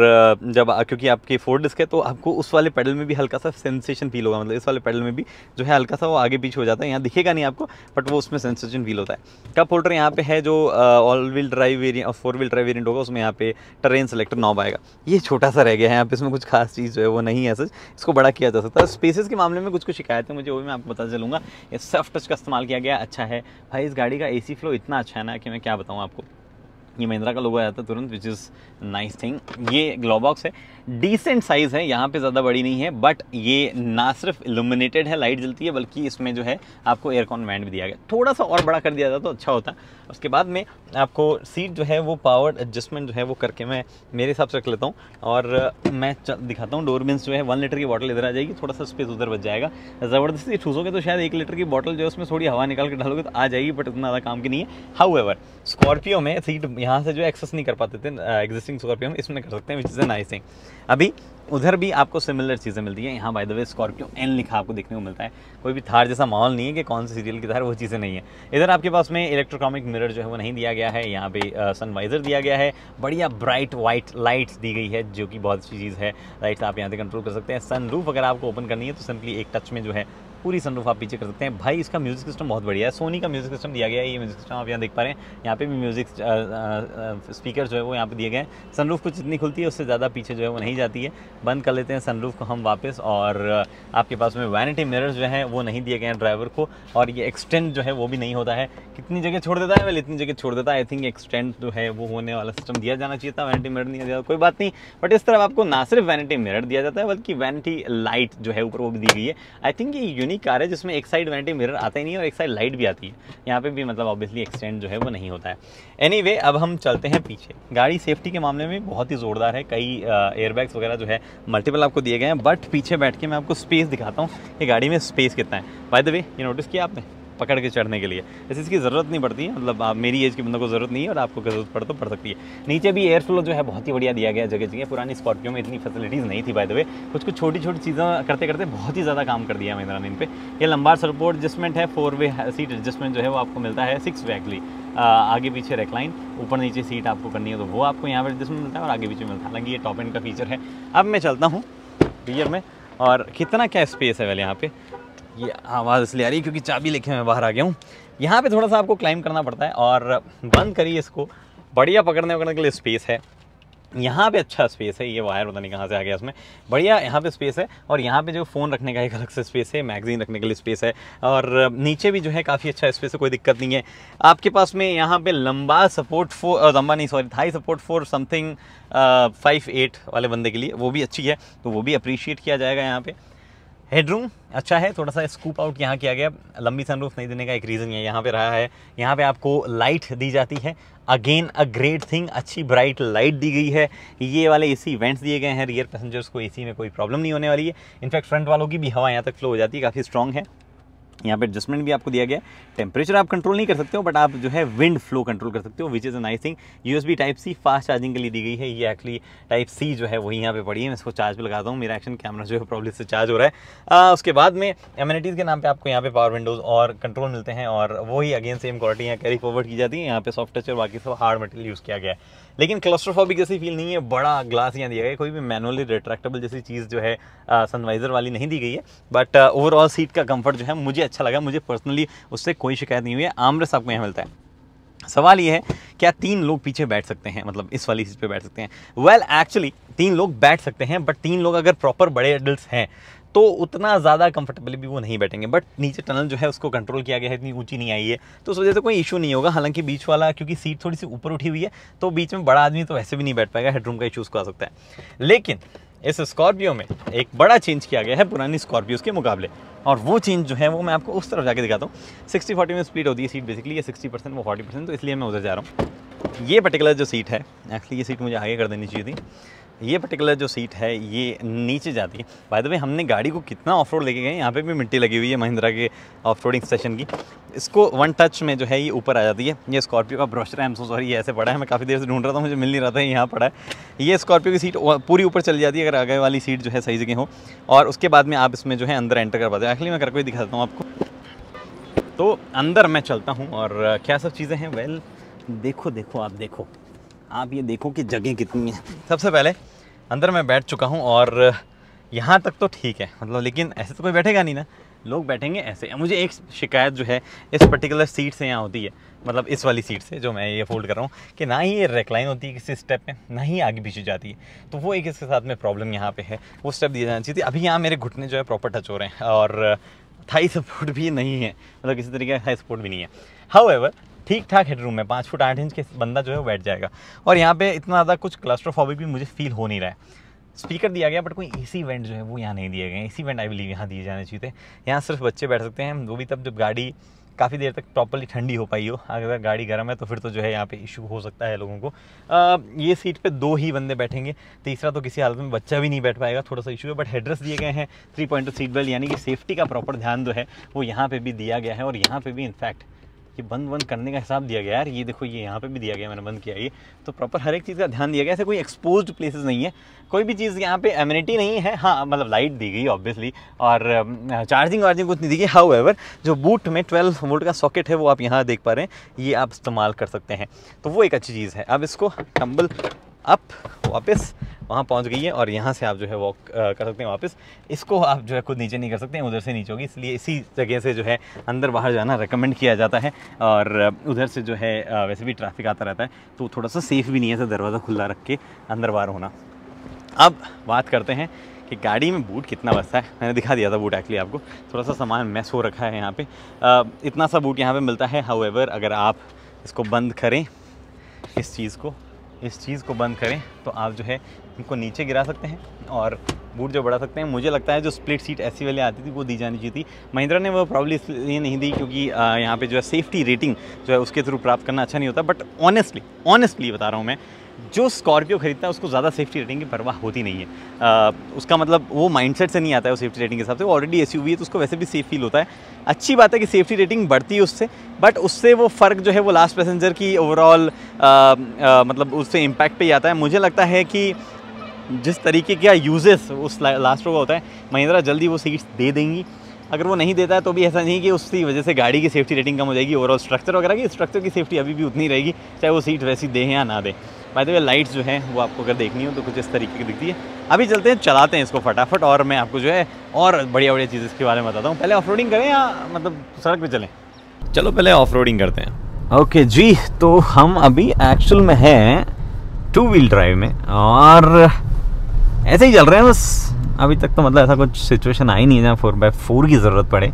जब क्योंकि आपके 4 डिस्क है तो आपको उस वाले पेडल में भी हल्का सा सेंसेशन फील होगा। मतलब इस वाले पेडल में भी जो है हल्का सा वो आगे पीछे हो जाता है, यहाँ दिखेगा नहीं आपको, बट वो उसमें सेंसेशन फील होता है। कप होल्डर यहाँ पे है, जो ऑल व्हील ड्राइव वेरिएंट और 4 व्हील ड्राइव वेरिएंट होगा उसमें यहाँ पे टरेन सेलेक्टर नॉब आएगा। ये छोटा सा रह गया है यहाँ पे, इसमें कुछ खास चीज़ जो है वो नहीं है सच, इसको बड़ा किया जा सकता है। स्पेसेस के मामले में कुछ शिकायत है मुझे, वो भी मैं आपको बता चलूँगा। ये सॉफ्ट टच का इस्तेमाल किया गया, अच्छा है भाई। इस गाड़ी का AC फ्लो इतना अच्छा है ना कि मैं क्या बताऊँ आपको। ये महिंद्रा का लोगो आ जाता है तुरंत, विच इज़ नाइस थिंग। ये ग्लो बॉक्स है, डिसेंट साइज़ है, यहाँ पे ज़्यादा बड़ी नहीं है, बट ये ना सिर्फ इल्यूमिनेटेड है, लाइट जलती है, बल्कि इसमें जो है आपको एयरकॉन वेंट भी दिया गया। थोड़ा सा और बड़ा कर दिया जाता तो अच्छा होता। उसके बाद में आपको सीट जो है वो पावर एडजस्टमेंट जो है वो करके मैं मेरे हिसाब से रख लेता हूँ, और मैं दिखाता हूँ। डोर बिन्स जो है 1 लीटर की बॉटल इधर आ जाएगी, थोड़ा सा स्पेस उधर बच जाएगा। ज़बरदस्ती ठूसोगे तो शायद 1 लीटर की बॉटल जो है उसमें थोड़ी हवा निकाल के डालोगे तो आ जाएगी, बट उतना ज़्यादा काम की नहीं है। हाउएवर स्कॉर्पियो में सीट यहाँ से जो एक्सेस नहीं कर पाते थे एग्जिस्टिंग स्कॉर्पियो में, इसमें कर सकते हैं, which is a nice thing. अभी उधर भी आपको सिमिलर चीज़ें मिलती हैं। यहाँ by the way Scorpio N लिखा आपको देखने को मिलता है। कोई भी थार जैसा माहौल नहीं है कि कौन सी सीरियल की थार, वो चीज़ें नहीं है। इधर आपके पास में इलेक्ट्रोक्रॉमिक मिरर जो है वो नहीं दिया गया है। यहाँ पे सनवाइजर दिया गया है, बढ़िया ब्राइट वाइट लाइट्स दी गई है, जो कि बहुत अच्छी चीज़ है। लाइट्स आप यहाँ से कंट्रोल कर सकते हैं। सनरूफ अगर आपको ओपन करनी है तो सिंपली एक टच में जो है पूरी सनरूफ आप पीछे कर सकते हैं। भाई इसका म्यूजिक सिस्टम बहुत बढ़िया है, सोनी का म्यूजिक सिस्टम दिया गया है। ये म्यूजिक सिस्टम आप यहाँ देख पा रहे हैं, यहाँ पे भी म्यूजिक स्पीकर जो है वो यहाँ पे दिए गए हैं। सनरूफ कुछ जितनी खुलती है उससे ज़्यादा पीछे जो है वो नहीं जाती है। बंद कर लेते हैं सनरूफ को हम वापस, और आपके पास में वैनिटी मिरर जो है वो नहीं दिए गए हैं ड्राइवर को, और ये एक्सटेंड जो है वो भी नहीं होता है। कितनी जगह छोड़ देता है, वेल इतनी जगह छोड़ देता है। आई थिंक एक्सटेंड जो है वो होने वाला सिस्टम दिया जाना चाहिए था, वैनिटी मिरर नहीं दिया, कोई बात नहीं। बट इस तरफ आपको ना सिर्फ वैनिटी मिरर दिया जाता है, बल्कि वैनिटी लाइट जो है ऊपर वो भी दी गई है। आई थिंक ये यूनिक कार है जिसमें एक साइड वैनिटी मिरर आता ही नहीं है और एक साइड लाइट भी आती है। यहाँ पे भी मतलब ऑब्वियसली एक्सटेंड जो है वो नहीं होता है। एनीवे, अब हम चलते हैं पीछे। गाड़ी सेफ्टी के मामले में बहुत ही ज़ोरदार है, कई एयरबैग्स वगैरह जो है मल्टीपल आपको दिए गए हैं। बट पीछे बैठ के मैं आपको स्पेस दिखाता हूँ कि गाड़ी में स्पेस कितना है। बाय द वे ये नोटिस किया आपने, पकड़ के चढ़ने के लिए जैसे इसकी ज़रूरत नहीं पड़ती है, मतलब आप मेरी एज के बंदों को ज़रूरत नहीं है, और आपको ज़रूरत पड़ तो पड़ सकती है। नीचे भी एयर फ्लो जो है बहुत ही बढ़िया दिया गया जगह जगह। पुरानी स्कॉर्पियो में इतनी फैसिलिटीज़ नहीं थी बाय द वे। कुछ छोटी छोटी चीज़ें करते करते बहुत ही ज़्यादा काम कर दिया महिंद्रा ने इन पे। ये लंबार सपोर्ट एडजस्टमेंट है, 4 वे सीट एडजस्टमेंट जो है वो आपको मिलता है, 6 वे एक्चुअली। आगे पीछे रेक्लाइन, ऊपर नीचे सीट आपको करनी है तो वो आपको यहाँ पर एडजस्टमेंट मिलता है, और आगे पीछे मिलता है। हालांकि ये टॉप एंड का फीचर है। अब मैं चलता हूँ रियर में, और कितना क्या स्पेस है। वेल यहाँ पे ये आवाज़ इसलिए आ रही है क्योंकि चाबी लेके मैं बाहर आ गया हूँ। यहाँ पे थोड़ा सा आपको क्लाइम करना पड़ता है, और बंद करिए इसको, बढ़िया पकड़ने वकड़ने के लिए स्पेस है। यहाँ पे अच्छा स्पेस है, ये वायर पता नहीं कहाँ से आ गया इसमें, बढ़िया यहाँ पे स्पेस है। और यहाँ पे जो फ़ोन रखने का एक अलग से स्पेस है, मैगजीन रखने के लिए स्पेस है, और नीचे भी जो है काफ़ी अच्छा स्पेस है, कोई दिक्कत नहीं है। आपके पास में यहाँ पे लंबा support Thai support for something 5'8" वाले बंदे के लिए, वो भी अच्छी है, तो वो भी अप्रिशिएट किया जाएगा। यहाँ पे हेडरूम अच्छा है, थोड़ा सा स्कूप आउट यहाँ किया गया। लंबी सनरूफ नहीं देने का एक रीज़न ये यहाँ पे रहा है। यहाँ पे आपको लाइट दी जाती है, अगेन अ ग्रेट थिंग, अच्छी ब्राइट लाइट दी गई है। ये वाले एसी वेंट्स दिए गए हैं, रियर पैसेंजर्स को एसी में कोई प्रॉब्लम नहीं होने वाली है। इनफैक्ट फ्रंट वालों की भी हवा यहाँ तक फ्लो हो जाती है, काफ़ी स्ट्रॉन्ग है। यहाँ पे एडजस्टमेंट भी आपको दिया गया है। टेम्परेचर आप कंट्रोल नहीं कर सकते हो, बट आप जो है विंड फ्लो कंट्रोल कर सकते हो, which is a nice thing. USB type C fast charging के लिए दी गई है। ये एक्चुअली टाइप सी जो है वही यहाँ पे पड़ी है। मैं इसको चार्ज पे लगाता हूँ, मेरा एक्शन कैमरा जो है प्रॉब्लम से चार्ज हो रहा है। उसके बाद में एमिनिटीज़ के नाम पे आपको यहाँ पे पावर विंडोज़ और कंट्रोल मिलते हैं, और वही अगेन सेम क्वालिटी यहाँ कैरी फॉरवर्ड की जाती है। यहाँ पे सॉफ्ट टच और बाकी सब हार्ड मटेरियल यूज़ किया गया है, लेकिन क्लस्ट्रोफोबिक जैसी फील नहीं है। बड़ा ग्लास यहाँ दिया गया है, कोई भी मैनुअली रिट्रैक्टेबल जैसी चीज़ जो है सनवाइजर वाली नहीं दी गई है। बट ओवरऑल सीट का कंफर्ट जो है मुझे अच्छा लगा, मुझे पर्सनली उससे कोई शिकायत नहीं हुई है। आर्मरेस्ट आपको यहाँ मिलता है। सवाल ये है, क्या 3 लोग पीछे बैठ सकते हैं, मतलब इस वाली सीट पे बैठ सकते हैं? वेल एक्चुअली 3 लोग बैठ सकते हैं, बट 3 लोग अगर प्रॉपर बड़े एडल्ट्स हैं तो उतना ज़्यादा कंफर्टेबली भी वो नहीं बैठेंगे। बट नीचे टनल जो है उसको कंट्रोल किया गया है, इतनी ऊंची नहीं आई है, तो उस वजह से कोई इशू नहीं होगा। हालांकि बीच वाला क्योंकि सीट थोड़ी सी ऊपर उठी हुई है, तो बीच में बड़ा आदमी तो वैसे भी नहीं बैठ पाएगा, हेडरूम का इशू उसको आ सकता है। लेकिन इस स्कॉर्पियो में एक बड़ा चेंज किया गया है पुरानी स्कॉर्पियोज़ के मुकाबले, और वो चेंज जो है वो मैं आपको उस तरफ जाके दिखाता हूँ। 60-40 में स्प्लिट होती है सीट बेसिकली, ये 60% वो 40%, तो इसलिए मैं उधर जा रहा हूँ। ये पर्टिकुलर जो सीट है, एक्चुअली ये सीट मुझे आगे कर देनी चाहिए थी। ये पर्टिकुलर जो सीट है ये नीचे जाती है। बाय द वे हमने गाड़ी को कितना ऑफ रोड लेके गए, यहाँ पे भी मिट्टी लगी हुई है महिंद्रा के ऑफ रोडिंग स्टेशन की। इसको 1 टच में जो है ये ऊपर आ जाती है। ये स्कॉर्पियो का ब्रोशर है, सॉरी ये ऐसे पड़ा है, मैं काफ़ी देर से ढूंढ रहा था, मुझे मिल नहीं रहा था, यहाँ पड़ा है। ये स्कॉर्पियो की सीट पूरी ऊपर चली जाती है अगर आगे वाली सीट जो है सही जगह हो, और उसके बाद में आप इसमें जो है अंदर एंटर कर पाते हो। एक्चुअली मैं करके दिखाता हूँ आपको। तो अंदर मैं चलता हूँ, और क्या सब चीज़ें हैं। वेल देखो आप ये देखो कि जगह कितनी है। सबसे पहले अंदर मैं बैठ चुका हूँ, और यहाँ तक तो ठीक है, मतलब, लेकिन ऐसे तो कोई बैठेगा नहीं ना, लोग बैठेंगे ऐसे। मुझे एक शिकायत जो है इस पर्टिकुलर सीट से यहाँ होती है, मतलब इस वाली सीट से जो मैं ये फोल्ड कर रहा हूँ, कि ना ही ये रेक्लाइन होती है किसी स्टेप में, ना ही आगे पीछे जाती है। तो वो एक इसके साथ में प्रॉब्लम यहाँ पे है, वो स्टेप दिया जाना चाहिए। अभी यहाँ मेरे घुटने जो है प्रॉपर टच हो रहे हैं, और थाई सपोर्ट भी नहीं है, मतलब किसी तरीके का थाई सपोर्ट भी नहीं है। हाउएवर ठीक ठाक हेडरूम है, 5 फुट 8 इंच के बंदा जो है वो बैठ जाएगा। और यहाँ पे इतना ज़्यादा कुछ क्लस्ट्रोफोबिक भी मुझे फील हो नहीं रहा है। स्पीकर दिया गया बट कोई एसी वेंट जो है वो यहाँ नहीं दिए गए। एसी वेंट आई बिलीव यहाँ दिए जाने चाहिए थे। यहाँ सिर्फ बच्चे बैठ सकते हैं, वो भी तब जब गाड़ी काफ़ी देर तक प्रॉपर्ली ठंडी हो पाई हो। अगर गाड़ी गर्म है तो फिर तो जो है यहाँ पे इशू हो सकता है लोगों को। ये सीट पे 2 ही बंदे बैठेंगे, तीसरा तो किसी हालत में बच्चा भी नहीं बैठ पाएगा, थोड़ा सा इशू है। बट हेडरेस्ट दिए गए हैं, 3 पॉइंट सीट बेल्ट, यानी कि सेफ्टी का प्रॉपर ध्यान जो है वो यहाँ पे भी दिया गया है। और यहाँ पे भी इनफैक्ट ये बंद करने का हिसाब दिया गया यार, ये देखो ये यहाँ पे भी दिया गया, मैंने बंद किया ये, तो प्रॉपर हर एक चीज़ का ध्यान दिया गया। ऐसे कोई एक्सपोज्ड प्लेसेस नहीं है, कोई भी चीज़ यहाँ पे एमिनिटी नहीं है। हाँ मतलब लाइट दी गई ऑब्वियसली, और चार्जिंग वार्जिंग कुछ नहीं दी गई। हाउएवर जो बूट में 12 वोल्ट का सॉकेट है वो आप यहाँ देख पा रहे हैं, ये आप इस्तेमाल कर सकते हैं, तो वो एक अच्छी चीज़ है। अब इसको टम्बल अप वापस वहाँ पहुँच गई है और यहाँ से आप जो है वॉक कर सकते हैं वापस। इसको आप जो है खुद नीचे नहीं कर सकते हैं, उधर से नीचे होगी, इसलिए इसी जगह से जो है अंदर बाहर जाना रेकमेंड किया जाता है। और उधर से जो है वैसे भी ट्रैफिक आता रहता है, तो थोड़ा सा सेफ़ भी नहीं है ऐसा दरवाज़ा खुला रख के अंदर बाहर होना। अब बात करते हैं कि गाड़ी में बूट कितना बचता है। मैंने दिखा दिया था बूट एक्चुअली आपको, थोड़ा सा सामान मैस हो रखा है यहाँ पे। इतना सा बूट यहाँ पे मिलता है। हाउएवर अगर आप इसको बंद करें, इस चीज़ को बंद करें तो आप जो है इनको नीचे गिरा सकते हैं और बूट जो बढ़ा सकते हैं। मुझे लगता है जो स्प्लिट सीट ऐसी वाली आती थी वो दी जानी चाहिए थी। महिंद्रा ने वो प्रॉब्ली इसलिए नहीं दी क्योंकि यहाँ पे जो है सेफ्टी रेटिंग जो है उसके थ्रू प्राप्त करना अच्छा नहीं होता। बट ऑनेस्टली बता रहा हूँ मैं, जो स्कॉर्पियो खरीदता है उसको ज़्यादा सेफ्टी रेटिंग की परवाह होती नहीं है। उसका मतलब वो माइंडसेट से नहीं आता है वो सेफ्टी रेटिंग के हिसाब से, वो ऑलरेडी एसयूवी है तो उसको वैसे भी सेफ फील होता है। अच्छी बात है कि सेफ्टी रेटिंग बढ़ती है उससे, बट उससे वो फ़र्क जो है वो लास्ट पैसेंजर की ओवरऑल मतलब उससे इम्पैक्ट पे ही आता है। मुझे लगता है कि जिस तरीके का यूजेस उस लास्ट रो का होता है, महिंद्रा जल्दी वो सीट्स दे देंगी। अगर वो नहीं देता है तो भी ऐसा नहीं कि उसकी वजह से गाड़ी की सेफ्टी रेटिंग कम हो जाएगी। ओवरऑल स्ट्रक्चर वगैरह की सेफ्टी अभी भी उतनी रहेगी, चाहे वो सीट वैसी दे या ना दे। बाय द वे लाइट्स जो है वो आपको अगर देखनी हो तो कुछ इस तरीके की दिखती है। अभी चलते हैं, चलाते हैं इसको फटाफट, और मैं आपको जो है और बढ़िया चीज़ इसके बारे में बताता हूँ। पहले ऑफ रोडिंग करें या मतलब सड़क पे चलें? चलो पहले ऑफ रोडिंग करते हैं। ओके जी, तो हम अभी एक्चुअल में हैं 2 व्हील ड्राइव में और ऐसे ही चल रहे हैं बस। अभी तक तो मतलब ऐसा कुछ सिचुएशन आई नहीं है जहाँ 4x4 की ज़रूरत पड़े।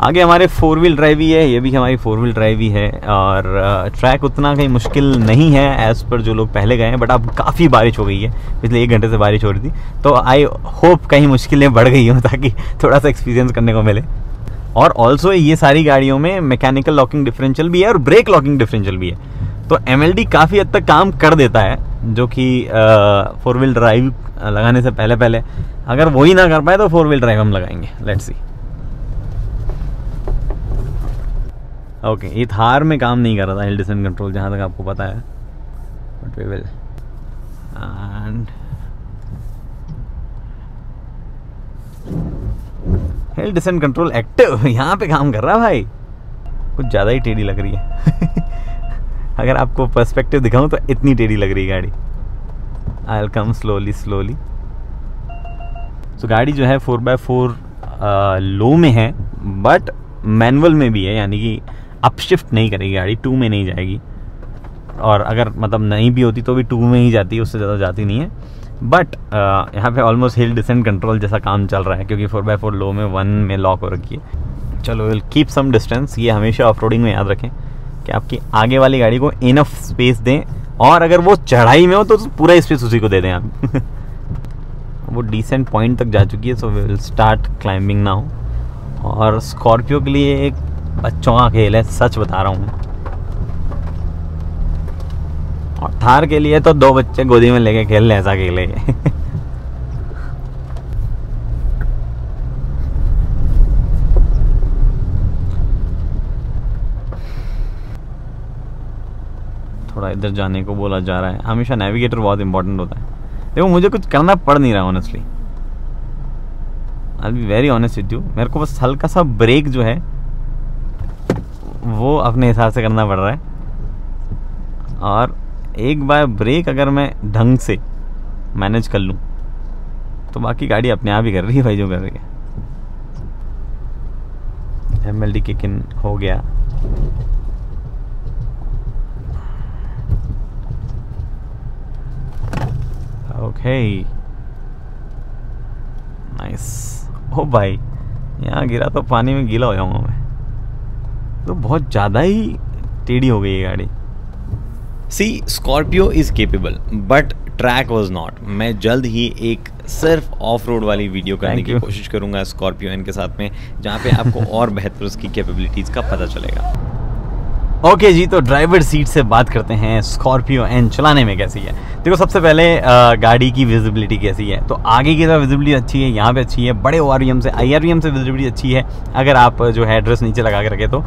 आगे हमारे 4 व्हील ड्राइव ही है, ये भी हमारी 4 व्हील ड्राइव ही है, और ट्रैक उतना कहीं मुश्किल नहीं है एज़ पर जो लोग पहले गए हैं। बट अब काफ़ी बारिश हो गई है, पिछले 1 घंटे से बारिश हो रही थी, तो आई होप कहीं मुश्किलें बढ़ गई हों ताकि थोड़ा सा एक्सपीरियंस करने को मिले। और ऑल्सो ये सारी गाड़ियों में मैकेनिकल लॉकिंग डिफरेंशियल भी है और ब्रेक लॉकिंग डिफरेंशियल भी है, तो MLD काफ़ी हद तक काम कर देता है, जो कि 4 व्हील ड्राइव लगाने से पहले अगर वही ना कर पाए तो 4 व्हील ड्राइव हम लगाएंगे। Let's see. ओके, ये थार में काम नहीं कर रहा था हिल डिसेंट कंट्रोल, जहाँ तक आपको पता है, but we will. And hill descent control active यहाँ पे काम कर रहा है भाई, कुछ ज़्यादा ही टेढ़ी लग रही है। अगर आपको पर्सपेक्टिव दिखाऊं तो इतनी टेढ़ी लग रही है गाड़ी। I will come slowly. सो गाड़ी जो है 4x4 लो में है, बट मैनुअल में भी है, यानी कि अपशिफ्ट नहीं करेगी गाड़ी, 2 में नहीं जाएगी। और अगर मतलब नहीं भी होती तो भी 2 में ही जाती है, उससे ज़्यादा जाती नहीं है। बट यहाँ पे ऑलमोस्ट हिल डिसेंट कंट्रोल जैसा काम चल रहा है, क्योंकि 4x4 लो में 1 में लॉक हो रखी है। चलो विल कीप सम डिस्टेंस, ये हमेशा ऑफ रोडिंग में याद रखें कि आपकी आगे वाली गाड़ी को इनफ स्पेस दें, और अगर वो चढ़ाई में हो तो पूरा स्पेस उसी को दे दें आप। वो डिसेंट पॉइंट तक जा चुकी है, so we will start climbing now. और स्कॉर्पियो के लिए एक बच्चों का खेल है, सच बता रहा हूँ। और थार के लिए तो 2 बच्चे गोदी में लेके खेल ले, ऐसा खेले। थोड़ा इधर जाने को बोला जा रहा है। हमेशा नेविगेटर बहुत इंपॉर्टेंट होता है। देखो मुझे कुछ करना पड़ नहीं रहा honestly, I will be very honest with you. मेरे को बस हल्का सा ब्रेक जो है वो अपने हिसाब से करना पड़ रहा है, और एक बार ब्रेक अगर मैं ढंग से मैनेज कर लूँ तो बाकी गाड़ी अपने आप ही कर रही है भाई, जो कर रही है। MLD किक इन हो गया। Okay nice. ओ भाई, यहाँ गिरा तो पानी में गीला हो जाऊंगा मैं, तो बहुत ज़्यादा ही टेढ़ी हो गई ये गाड़ी। See Scorpio is capable but track was not. मैं जल्द ही एक सिर्फ ऑफ रोड वाली वीडियो करने की कोशिश करूंगा स्कॉर्पियो एन के साथ में, जहाँ पे आपको और बेहतर उसकी कैपेबिलिटीज़ का पता चलेगा। ओके जी, तो ड्राइवर सीट से बात करते हैं स्कॉर्पियो एन चलाने में कैसी है। देखो सबसे पहले गाड़ी की विजिबिलिटी कैसी है, तो आगे की तरफ विजिबिलिटी अच्छी है, यहाँ पे अच्छी है, बड़े ORVM से IRVM से विजिबिलिटी अच्छी है अगर आप जो है एड्रेस नीचे लगा के रखे तो।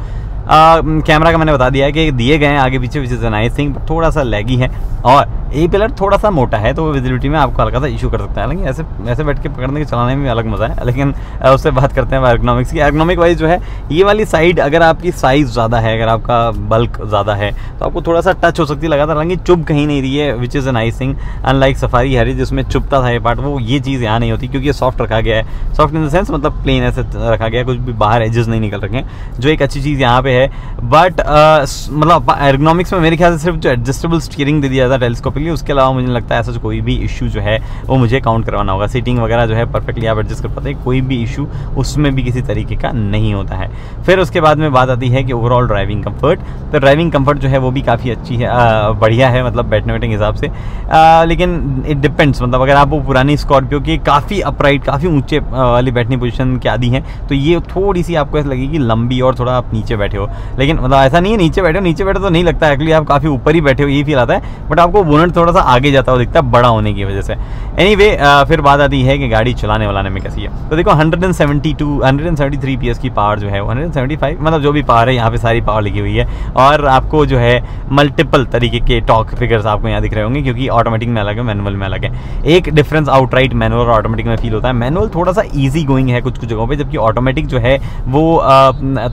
कैमरा का मैंने बता दिया है कि दिए गए हैं आगे पीछे, विच इज़ अ नाइस थिंग, थोड़ा सा लैगी है और ए पिलर थोड़ा सा मोटा है तो वो विजिबिलिटी में आपको हल्का सा इशू कर सकता है। लेकिन ऐसे बैठ के पकड़ने के चलाने में अलग मज़ा है। लेकिन उससे बात करते हैं एर्गोनॉमिक्स की। एर्गोनॉमिक वाइज जो है ये वाली साइड अगर आपकी साइज़ ज़्यादा है, अगर आपका बल्क ज़्यादा है तो आपको थोड़ा सा टच हो सकती है लगातार, हालांकि चुभ कहीं नहीं रही है, विच is a nice thing. Unlike safari Harry जिसमें चुभता था ये पार्ट, वो ये चीज़ यहाँ नहीं होती क्योंकि ये सॉफ्ट रखा गया है। सॉफ्ट इन द सेंस मतलब प्लेन ऐसे रखा गया है, कुछ भी बाहर एजेस नहीं निकल रखे हैं, जो एक अच्छी चीज़ यहाँ पे है। बट मतलब एर्गोनॉमिक्स में मेरे ख्याल से सिर्फ जो एडजस्टेबल स्टीयरिंग दे दिया था टेलीस्कोपिकली, उसके अलावा मुझे लगता है ऐसा कोई भी इशू जो है वो मुझे काउंट करवाना होगा। सीटिंग वगैरह जो है परफेक्टली आप एडजस्ट कर पाते हैं, कोई भी इशू उसमें भी किसी तरीके का नहीं होता है। फिर उसके बाद में बात आती है कि ओवरऑल ड्राइविंग कंफर्ट, तो ड्राइविंग कंफर्ट जो है वो भी काफ़ी अच्छी है, बढ़िया है मतलब बैठने बैठने के हिसाब से। लेकिन इट डिपेंड्स, मतलब अगर आप वो पुरानी स्कॉर्पियो की काफ़ी अपराइट, काफ़ी ऊंचे वाली बैठने पोजीशन के आदी हैं तो ये थोड़ी सी आपको ऐसा लगेगी लंबी और थोड़ा आप नीचे बैठे हो। लेकिन मतलब ऐसा नहीं है नीचे बैठे तो नहीं लगता, एक्चुअली आप काफ़ी ऊपर ही बैठे हो यही फील आता है, बट आपको बोनट थोड़ा सा आगे जाता हुआ दिखता है बड़ा होने की वजह से। एनीवे फिर बात आती है कि गाड़ी चलाने वालाने में कैसी है। तो देखो 173 PS की पावर जो है 175 मतलब जो भी पावर है यहाँ पे सारी पावर लिखी हुई है, और आपको जो है मल्टीपल तरीके के टॉर्क फिगर्स आपको यहाँ दिख रहे होंगे क्योंकि ऑटोमेटिक में अलग है, मैनुअल में अलग है। एक डिफरेंस आउटराइट मैनुअल और ऑटोमेटिक में फील होता है। मैनुअल थोड़ा सा ईजी गोइंग है कुछ जगहों पे, जबकि ऑटोमेटिक जो है वो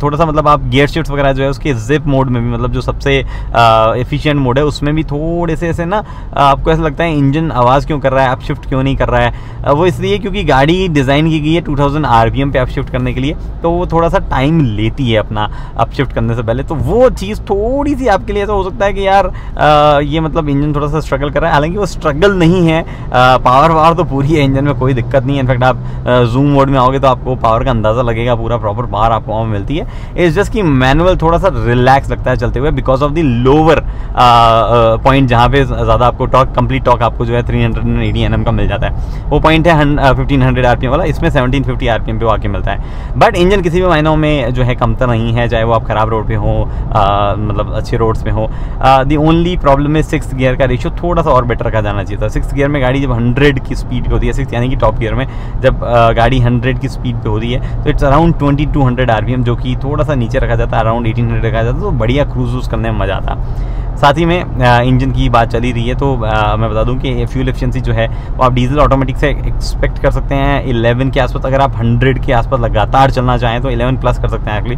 थोड़ा सा मतलब आप गियर शिफ्ट वगैरह जो है उसके जिप मोड में भी, मतलब जो सबसे एफिशिएंट मोड है उसमें भी थोड़े से ऐसे ना आपको ऐसा लगता है इंजन आवाज़ क्यों कर रहा है, आप शिफ्ट क्यों नहीं कर रहा है। वो इसलिए क्योंकि गाड़ी डिज़ाइन की गई है 2000 RPM पे आप शिफ्ट करने के लिए, तो वो थोड़ा सा टाइम लेती है अपना अप शिफ्ट करने से पहले। तो वो चीज़ थोड़ी सी आपके लिए ऐसा हो सकता है कि यार ये मतलब इंजन थोड़ा सा स्ट्रगल कर रहा है, हालांकि वो स्ट्रगल नहीं है, पावर तो पूरी है इंजन में, कोई दिक्कत नहीं है। इनफैक्ट आप जूम मोड में आओगे तो आपको पावर का अंदाज़ा लगेगा, पूरा प्रॉपर पावर आपको वहाँ मिलती है। इट्स जस्ट कि मैनुअल थोड़ा सा रिलैक्स लगता है चलते हुए because of the lower point जहाँ पे ज़्यादा आपको टॉर्क, कंप्लीट टॉर्क आपको जो है 380 Nm का मिल जाता है। वो पॉइंट है 1500 RPM वाला, इसमें 1750 RPM पे आके मिलता है। बट इंजन किसी भी मायनों में जो है कमतर नहीं है, चाहे वो आप खराब रोड पे हो मतलब अच्छे रोड्स पे हो। दी ओनली प्रॉब्लम है 6th गियर का रेशियो थोड़ा सा और बेटर रखा जाना चाहिए था। 6th गियर में गाड़ी जब 100 की स्पीड पे होती है, 6 यानी कि टॉप गियर में जब गाड़ी 100 की स्पीड पे होती है तो इट्स अराउंड 2200 RPM, जो कि थोड़ा सा नीचे रखा जाता है, अराउंड 1800 रखा जाता है, तो बढ़िया क्रूज करने में मज़ा आता। साथ ही में इंजन की बात चली रही है तो मैं बता दूं कि फ्यूल एफिशिएंसी जो है वो आप डीजल ऑटोमेटिक से एक्सपेक्ट कर सकते हैं 11 के आसपास। अगर आप 100 के आसपास लगातार चलना चाहें तो 11 प्लस कर सकते हैं एक्चुअली।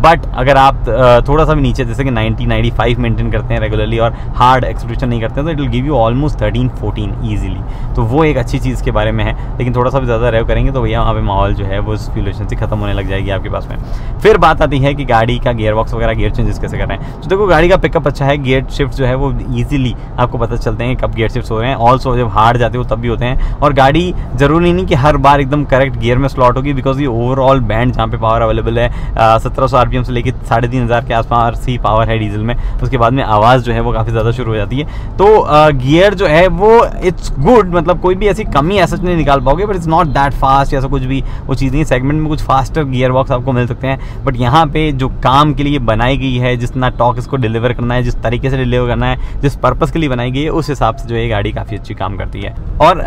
बट अगर आप थोड़ा सा भी नीचे जैसे कि 90-95 मेंटेन करते हैं रेगुलरली और हार्ड एक्सप्रेशन नहीं करते हैं तो it will give you almost 13-14 easily. तो वो एक अच्छी चीज़ के बारे में है। लेकिन थोड़ा सा भी ज़्यादा रेव करेंगे तो भैया वहाँ पे माहौल जो है वो फ्यूल एफिशिएंसी खत्म होने लग जाएगी आपके पास में। फिर बात आती है कि गाड़ी का गियर बॉक्स वगैरह, गियर चेंजेस कैसे कर रहे हैं। तो देखो गाड़ी का पिकअप अच्छा है, गियर शिफ्ट जो है वो ईजिली आपको पता चलते हैं कब गियर शिफ्ट हो रहे हैं। ऑल्सो जब हार्ड जाते हो तब भी होते हैं, और गाड़ी जरूरी नहीं कि हर बार एकदम करेक्ट गियर में स्लॉट होगी बिकॉज ये ओवरऑल बैंड जहाँ पे पावर अवेलेबल है 1700 RPM से लेकर 3500 के आसपास ही पावर है डीजल में। उसके बाद में आवाज़ जो है वो काफ़ी ज़्यादा शुरू हो जाती है। तो गियर जो है वो इट्स गुड, मतलब कोई भी ऐसी कमी ऐसा नहीं निकाल पाओगे, but it's not that fast, ऐसा कुछ भी वो चीज़ नहीं। सेगमेंट में कुछ फास्टर गियर बॉक्स आपको मिल सकते हैं, बट यहाँ पे जो काम के लिए बनाई गई है, जितना टॉर्क इसको डिलीवर करना है, जिस तरीके से डिलीवर करना है, जिस पर्पस के लिए बनाई गई है, उस हिसाब से जो है गाड़ी काफ़ी अच्छी काम करती है। और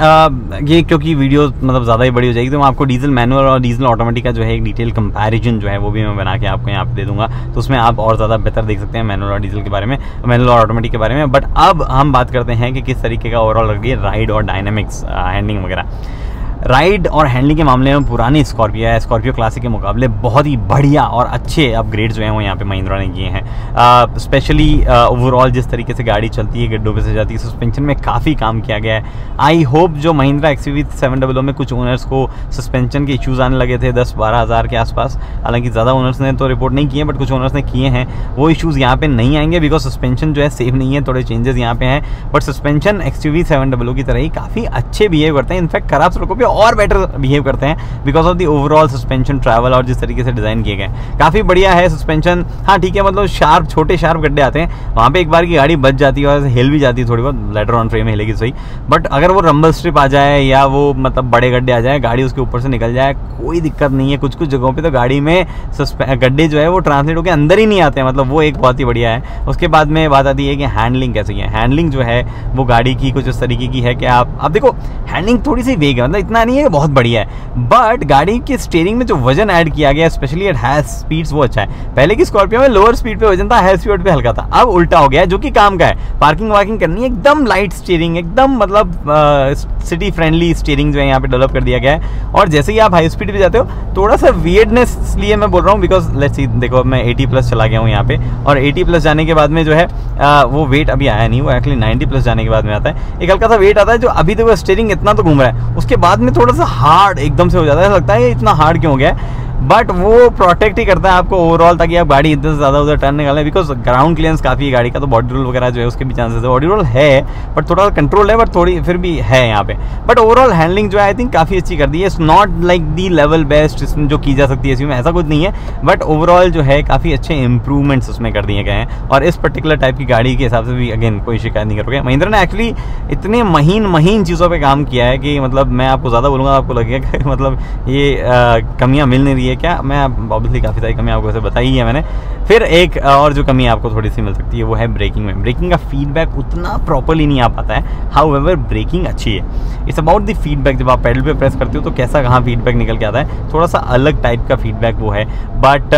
ये क्योंकि वीडियो मतलब ज़्यादा ही बड़ी हो जाएगी तो मैं आपको डीजल मैनुअल और डीजल ऑटोमेटिक का जो है एक डिटेल कंपैरिजन जो है वो भी मैं बना के आपको यहाँ पे दे दूंगा, तो उसमें आप और ज़्यादा बेहतर देख सकते हैं मैनुअल और डीजल के बारे में, मैनुअल और ऑटोमेटिक के बारे में। बट अब हम बात करते हैं कि किस तरीके का ओवरऑल लग रही है राइड और डायनेमिक्स हैंडलिंग वगैरह। राइड और हैंडलिंग के मामले में पुरानी स्कॉर्पियो है, स्कॉर्पियो क्लासिक के मुकाबले बहुत ही बढ़िया और अच्छे अपग्रेड जो हैं वो यहाँ पे महिंद्रा ने किए हैं। स्पेशली ओवरऑल जिस तरीके से गाड़ी चलती है, गड्ढों पे से जाती है, सस्पेंशन में काफ़ी काम किया गया है। आई होप जो महिंद्रा XUV 700 में कुछ ओनर्स को सस्पेंशन के इश्यूज़ आने लगे थे 10-12 हज़ार के आसपास, हालांकि ज़्यादा ओनर्स ने तो रिपोर्ट नहीं किए बट कुछ ओनर्स ने किए हैं, वो इशूज़ यहाँ पे नहीं आएंगे बिकॉज सस्पेंशन जो है सेफ नहीं है, थोड़े चेंजेस यहाँ पे हैं। बट सस्पेंशन XUV 700 की तरह ही काफ़ी अच्छे बिहेव करते हैं, इनफैक्ट खराब सड़कों पर और बेटर बिहेव करते हैं because of the overall suspension, travel और जिस तरीके से डिज़ाइन किए गए काफ़ी बढ़िया है सस्पेंशन। हाँ ठीक है, मतलब शार्प, छोटे शार्प गड्ढे आते हैं, वहाँ पे एक बार की गाड़ी बच जाती है और हिल भी जाती है थोड़ी बहुत, लेटर ऑन फ्रेम हिलेगी सही, बट अगर वो रंबल स्ट्रिप आ जाए या वो मतलब बड़े गड्ढे आ जाए, गाड़ी उसके ऊपर से निकल जाए, कोई दिक्कत नहीं है। कुछ जगहों पे तो गाड़ी में गड्ढे जो है वो ट्रांसलेट होकर अंदर ही नहीं आते हैं, मतलब वो एक बहुत ही बढ़िया है। उसके बाद में बात आती है कि हैंडलिंग कैसी है। हैंडलिंग जो है वो गाड़ी की कुछ इस तरीके की है कि आप देखो हैंडलिंग थोड़ी सी वेग है, मतलब इतना नहीं है कि बहुत बढ़िया है, बट गाड़ी के स्टीयरिंग में जो वजन ऐड किया गया स्पेशली एट हाई स्पीड्स वो अच्छा है। पहले की स्कॉर्पियो में लोअर स्पीड पे वजन था, हाई स्पीड पे हल्का था, अब उल्टा हो गया है जो कि काम का है। पार्किंग वार्किंग करनी है, एकदम लाइट स्टीयरिंग, एकदम मतलब सिटी फ्रेंडली स्टीयरिंग जो है यहाँ पे डेवलप कर दिया गया है। और जैसे ही आप हाई स्पीड पे जाते हो थोड़ा सा वियर्डनेस, इसलिए मैं बोल रहा हूँ बिकॉज लेट्स सी, देखो मैं 80+ चला गया हूँ यहाँ पे, और 80+ जाने के बाद में जो है वो वेट अभी आया नहीं, वो एक्चुअली 90+ जाने के बाद में आता है, एक हल्का सा वेट आता है जो अभी तक स्टीयरिंग इतना तो घूम रहा है, उसके बाद में थोड़ा सा हार्ड एकदम से हो जाता है, लगता है इतना हार्ड क्यों हो गया है, बट वो प्रोटेक्ट ही करता है आपको ओवरऑल, ताकि आप गाड़ी इतने से ज़्यादा उधर टर्न निकालें, बिकॉज ग्राउंड क्लियरेंस काफ़ी है गाड़ी का, तो बॉडी रोल वगैरह जो है उसके भी चांसेस है। बॉडी रोल है बट थोड़ा कंट्रोल है, बट थोड़ी फिर भी है यहाँ पे, बट ओवरऑल हैंडलिंग जो है आई थिंक काफ़ी अच्छी कर दी है। It's not like the level best इसमें जो की जा सकती है इसमें, ऐसा कुछ नहीं है, बट ओवरऑल जो है काफ़ी अच्छे इंप्रूवमेंट्स उसमें कर दिए गए हैं, और इस पर्टिकुलर टाइप की गाड़ी के हिसाब से भी अगेन कोई शिकायत नहीं करोगे। महिंद्रा ने एक्चुअली इतने महीन चीज़ों पर काम किया है कि मतलब मैं आपको ज़्यादा बोलूँगा आपको लगेगा कि मतलब ये कमियाँ मिल नहीं रही है क्या, मैं ऑब्वियसली काफ़ी सारी कमी आपको वैसे बताई है मैंने। फिर एक और जो कमी आपको थोड़ी सी मिल सकती है वो है ब्रेकिंग में। ब्रेकिंग का फीडबैक उतना प्रॉपर्ली नहीं आ पाता है, हाउएवर ब्रेकिंग अच्छी है। इट्स अबाउट द फीडबैक, जब आप पैडल पे प्रेस करते हो तो कैसा कहाँ फीडबैक निकल के आता है, थोड़ा सा अलग टाइप का फीडबैक वो है, बट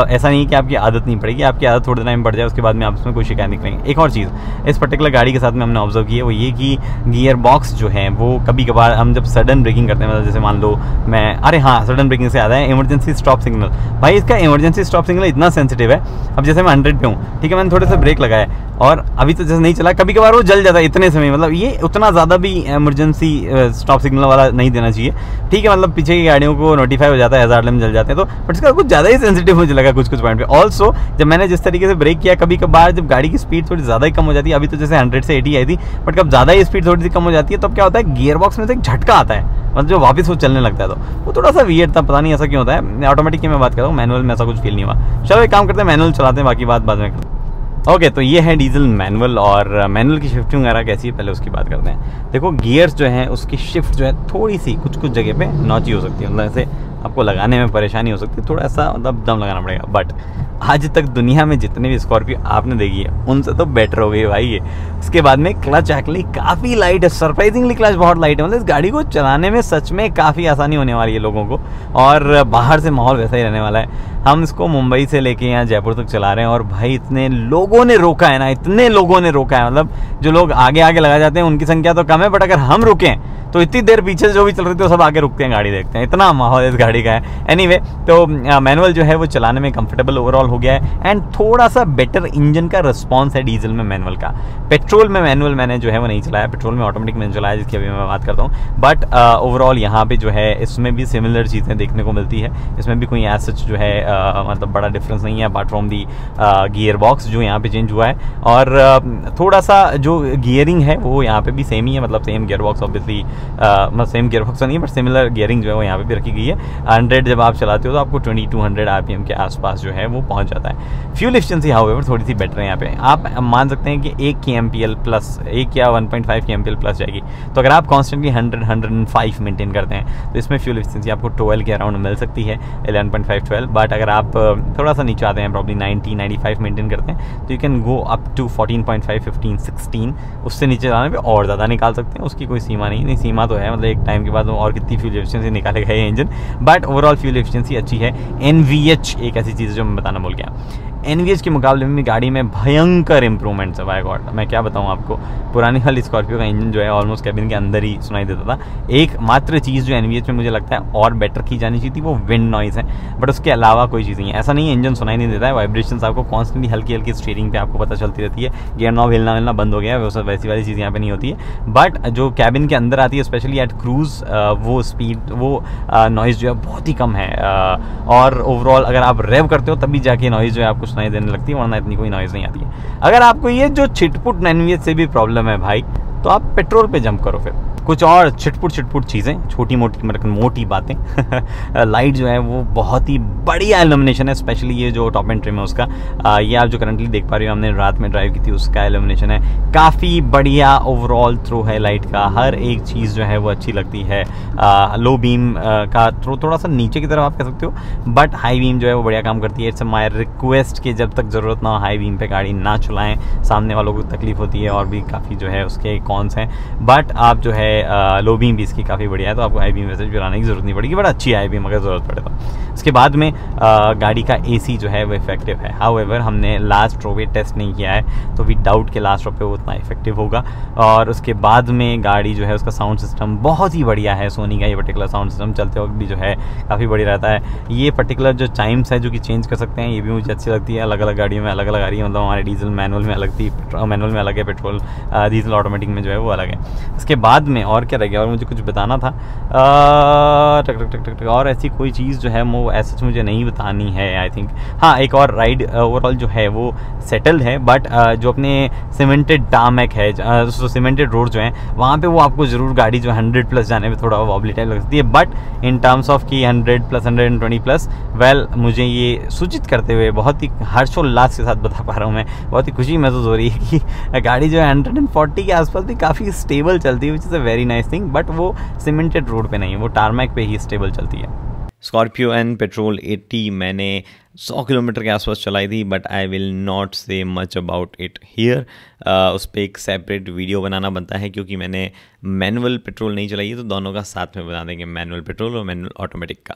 ऐसा नहीं कि आपकी आदत नहीं पड़ेगी, आपकी आदत थोड़े टाइम बढ़ जाए उसके बाद में आप उसमें कोई शिकायत नहीं करेंगे। एक और चीज़ इस पर्टिकुलर गाड़ी के साथ में हमने ऑब्जर्व की है वो ये कि गियर बॉक्स जो है वो कभी कभार हम जब सडन ब्रेकिंग करते हैं, मतलब जैसे मान लो मैं, अरे हाँ सडन ब्रेकिंग से आता है इमरजेंसी स्टॉप सिग्नल, भाई इसका इमरजेंसी स्टॉप सिग्नल इतना सेंसिटिव है। अब जैसे मैं 100 पे हूँ, ठीक है, मैंने थोड़े से ब्रेक लगाया और अभी तो जैसे नहीं चला, कभी कभार वो जल जाता है इतने समय, मतलब ये उतना ज़्यादा भी इमरजेंसी स्टॉप सिग्नल वाला नहीं देना चाहिए, ठीक है, मतलब पीछे की गाड़ियों को नोटिफाई हो जाता है, हज़ार जल जाते हैं, तो बट इसका कुछ ज़्यादा ही सेंसिटिव मुझे लगा कुछ पॉइंट पे। ऑल्सो जब मैंने जिस तरीके से ब्रेक किया, कभी कभार जब गाड़ी की स्पीड थोड़ी ज़्यादा ही कम हो जाती है, अभी तो जैसे 100 से 80 आई थी, बट कब ज़्यादा ही स्पीड थोड़ी सी कम हो जाती है तब क्या होता है, गियर बॉक्स में से एक झटका आता है, मतलब जो वापस वो चलने लगता है, तो वो थोड़ा सा वियर्ड था, पता नहीं ऐसा क्यों होता है। ऑटोमेटिक की मैं बात कर रहा हूँ, मैनुअल में ऐसा कुछ फील नहीं हुआ। चलो एक काम करते हैं, मैनुअल चलाते हैं, बाकी बात बाद में करते हैं। ओके, तो ये है डीजल मैनुअल, और मैनुअल की शिफ्टिंग वगैरह कैसी है पहले उसकी बात करते हैं। देखो गियर्स जो है उसकी शिफ्ट जो है थोड़ी सी कुछ जगह पे नौची हो सकती है, मतलब ऐसे आपको लगाने में परेशानी हो सकती है, थोड़ा सा मतलब दम लगाना पड़ेगा, बट आज तक दुनिया में जितने भी स्कॉर्पियो आपने देखी है उनसे तो बेटर हो गई भाई ये। उसके बाद में क्लच एक्चुअली काफ़ी लाइट है, सरप्राइजिंगली क्लच बहुत लाइट है, मतलब इस गाड़ी को चलाने में सच में काफ़ी आसानी होने वाली है लोगों को, और बाहर से माहौल वैसा ही रहने वाला है। हम इसको मुंबई से लेके यहाँ जयपुर तक चला रहे हैं, और भाई इतने लोगों ने रोका है ना, इतने लोगों ने रोका है, मतलब जो लोग आगे आगे लगा जाते हैं उनकी संख्या तो कम है, बट अगर हम रुकें तो इतनी देर पीछे जो भी चल रहे थे वो सब आगे रुकते हैं, गाड़ी देखते हैं, इतना माहौल इस गाड़ी का है। एनीवे, तो मैनुअल जो है वो चलाने में कंफर्टेबल ओवरऑल हो गया है, एंड थोड़ा सा बेटर इंजन का रिस्पॉन्स है डीजल में मैनुअल का। पेट्रोल में मैनुअल मैंने जो है वो नहीं चलाया, पेट्रोल में ऑटोमेटिक मैंने चलाया, जिसकी अभी मैं बात करता हूँ, बट ओवरऑल यहाँ पे जो है इसमें भी सिमिलर चीज़ें देखने को मिलती है, इसमें भी कोई एज सच जो है मतलब बड़ा डिफरेंस नहीं है, apart from the gear box जो यहाँ पे चेंज हुआ है, और थोड़ा सा जो गियरिंग है वो यहाँ पे भी सेम ही है, मतलब सेम गियर बॉक्स ऑब्वियसली, मतलब सेम गियर बॉक्स नहीं बट सिमिलर गियरिंग जो है वो यहाँ पे भी रखी गई है। 100 जब आप चलाते हो तो आपको 2200 RPM के आसपास जो है वो पहुँच जाता है। फ्यूल एफिशिएंसी हाउएवर थोड़ी सी बेटर है यहाँ पे, आप मान सकते हैं कि 1 kmpl प्लस 1 या 1.5 kmpl प्लस जाएगी, तो अगर आप कॉन्स्टेंटली 100-105 मेंटेन करते हैं तो इसमें फ्यूल एफिशिएंसी आपको 12 के अराउंड मिल सकती है, 11.5-12, बट अगर आप थोड़ा सा नीचे आते हैं, प्रॉब्ली 90-95 मेंटेन करते हैं, तो you can go up to 14.5, 15, 16, उससे नीचे जाने पे और ज़्यादा निकाल सकते हैं, उसकी कोई सीमा नहीं, सीमा तो है, मतलब एक टाइम के बाद और कितनी फ्यूल एफिशिएंसी निकालेगा ये engine, but overall fuel efficiency अच्छी है। NVH एक ऐसी चीज़ जो मैं बताना भूल गया, NVH के मुकाबले में गाड़ी में भयंकर इंप्रूवमेंट्स है, बाय गॉड मैं क्या बताऊँ आपको। पुरानी वाली स्कॉर्पियो का इंजन जो है ऑलमोस्ट कैबिन के अंदर ही सुनाई देता था। एक मात्र चीज़ जो NVH में मुझे लगता है और बेटर की जानी चाहिए थी वो विंड नॉइज़ है, बट उसके अलावा कोई चीज़ नहीं है। ऐसा नहीं है इंजन सुनाई नहीं देता है, वाइब्रेशंस आपको कॉन्स्टेंटली हल्की हल्की स्टीयरिंग पे आपको पता चलती रहती है, गियर नॉब हिलना बंद हो गया है, वैसी वाली चीज़ यहाँ पे नहीं होती है, बट जो कैबिन के अंदर आती है स्पेशली एट क्रूज़, वो स्पीड वो नॉइज़ जो है बहुत ही कम है, और ओवरऑल अगर आप रेव करते हो तभी जाके नॉइज़ जो है आपको सुनाई देने लगती है, वरना इतनी कोई नॉइज़ नहीं आती है। अगर आपको ये जो छिटपुट NVH से भी प्रॉब्लम है भाई, तो आप पेट्रोल पे जंप करो फिर। कुछ और छिटपुट चीज़ें, छोटी मोटी मतलब मोटी बातें लाइट जो है वो बहुत ही बढ़िया एल्यूमिनेशन है, स्पेशली ये जो टॉप एंड ट्रिम है उसका, ये आप जो करंटली देख पा रहे हो, हमने रात में ड्राइव की थी, उसका एल्यूमिनेशन है काफ़ी बढ़िया। ओवरऑल थ्रो है लाइट का, हर एक चीज़ जो है वो अच्छी लगती है। लो बीम का थ्रो थोड़ा सा नीचे की तरफ आप कह सकते हो, बट हाई बीम जो है वो बढ़िया काम करती है। इट्स माई रिक्वेस्ट कि जब तक ज़रूरत ना हो हाई बीम पे गाड़ी ना चलाएं, सामने वालों को तकलीफ होती है और भी काफ़ी जो है उसके कॉन्स हैं। बट आप जो है लो बीम भी इसकी काफ़ी बढ़िया है, तो आपको हाई बीम वैसे चलाने की ज़रूरत नहीं पड़ेगी, बट अच्छी हाई बीम अगर ज़रूरत पड़े तो। उसके बाद में गाड़ी का AC जो है वो इफेक्टिव है। हाउएवर हमने लास्ट रो पे टेस्ट नहीं किया है, तो वी डाउट के लास्ट रो पे वो उतना इफेक्टिव होगा। और उसके बाद में गाड़ी जो है उसका साउंड सिस्टम बहुत ही बढ़िया है। सोनी का ये पर्टिकुलर साउंड सिस्टम चलते वक्त भी जो है काफ़ी बढ़िया रहता है। ये पर्टिकुलर जो चाइम्स है जो कि चेंज कर सकते हैं, ये भी मुझे अच्छी लगती है। अलग अलग गाड़ियों में अलग अलग आ रही है, मतलब हमारे डीजल मैनुअल में अलग थी, मैनुअल में अलग है, पेट्रोल डीजल ऑटोमेटिक में जो है वो अलग है। उसके बाद में और क्या रह गया, और मुझे कुछ बताना था, और ऐसी कोई चीज़ जो है वो ऐसा मुझे नहीं बतानी है आई थिंक। हाँ, एक और राइड ओवरऑल जो है वो सेटल्ड है, बट जो अपने सीमेंटेड टार्मैक है, सीमेंटेड रोड जो हैं वहाँ पे वो आपको ज़रूर गाड़ी जो 100+ जाने में थोड़ा वॉबली टाइम लग सकती है। बट इन टर्म्स ऑफ कि 100+, 120+, वेल मुझे ये सूचित करते हुए बहुत ही हर्षोल्लास के साथ बता पा रहा हूँ मैं, बहुत ही खुशी महसूस हो रही है कि गाड़ी जो है 140 के आसपास भी काफ़ी स्टेबल चलती है, विच is a very nice thing. But वो सीमेंटेड रोड पे नहीं है, वो टारमैक पे ही स्टेबल चलती है। स्कॉर्पियो एंड पेट्रोल 80 मैंने 100 किलोमीटर के आसपास चलाई थी, बट आई विल नॉट से मच अबाउट इट हियर। उस पर एक सेपरेट वीडियो बनाना बनता है, क्योंकि मैंने मैनुअल पेट्रोल नहीं चलाई है, तो दोनों का साथ में बना देंगे, मैनुअल पेट्रोल और मैनुअल ऑटोमेटिक का।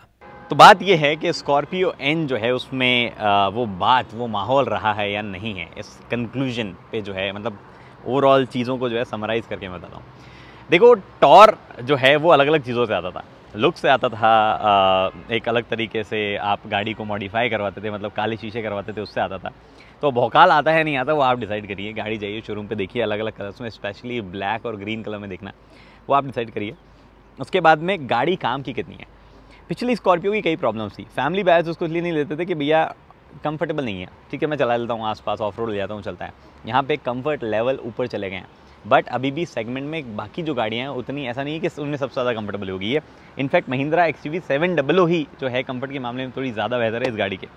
तो बात ये है कि स्कॉर्पियो एन जो है उसमें वो माहौल रहा है या नहीं है, इस कंक्लूजन पे जो है, मतलब ओवरऑल चीज़ों को जो है समराइज़ करके मैं बताता हूँ। देखो, टॉर जो है वो अलग अलग चीज़ों से आता था, लुक से आता था, एक अलग तरीके से आप गाड़ी को मॉडिफाई करवाते थे, मतलब काले शीशे करवाते थे, उससे आता था। तो भौकाल आता है नहीं आता, वो आप डिसाइड करिए। गाड़ी जाइए शोरूम पे देखिए, अलग अलग कलर्स में, स्पेशली ब्लैक और ग्रीन कलर में देखना, वो आप डिसाइड करिए। उसके बाद में गाड़ी काम की कितनी है। पिछली स्कॉर्पियो की कई प्रॉब्लम्स थी, फैमिली बैच उसको इसलिए नहीं लेते थे कि भैया कंफर्टेबल नहीं है, ठीक है मैं चला लेता हूँ आसपास, ऑफ रोड ले जाता हूँ, चलता है। यहाँ पे कंफर्ट लेवल ऊपर चले गए हैं, बट अभी भी सेगमेंट में बाकी जो गाड़ियाँ हैं उतनी ऐसा नहीं है कि उनमें सबसे ज़्यादा कंफर्टेबल होगी है। इनफैक्ट महिंद्रा XUV 700 ही जो है कंफर्ट के मामले में थोड़ी ज़्यादा बेहतर है इस गाड़ी के।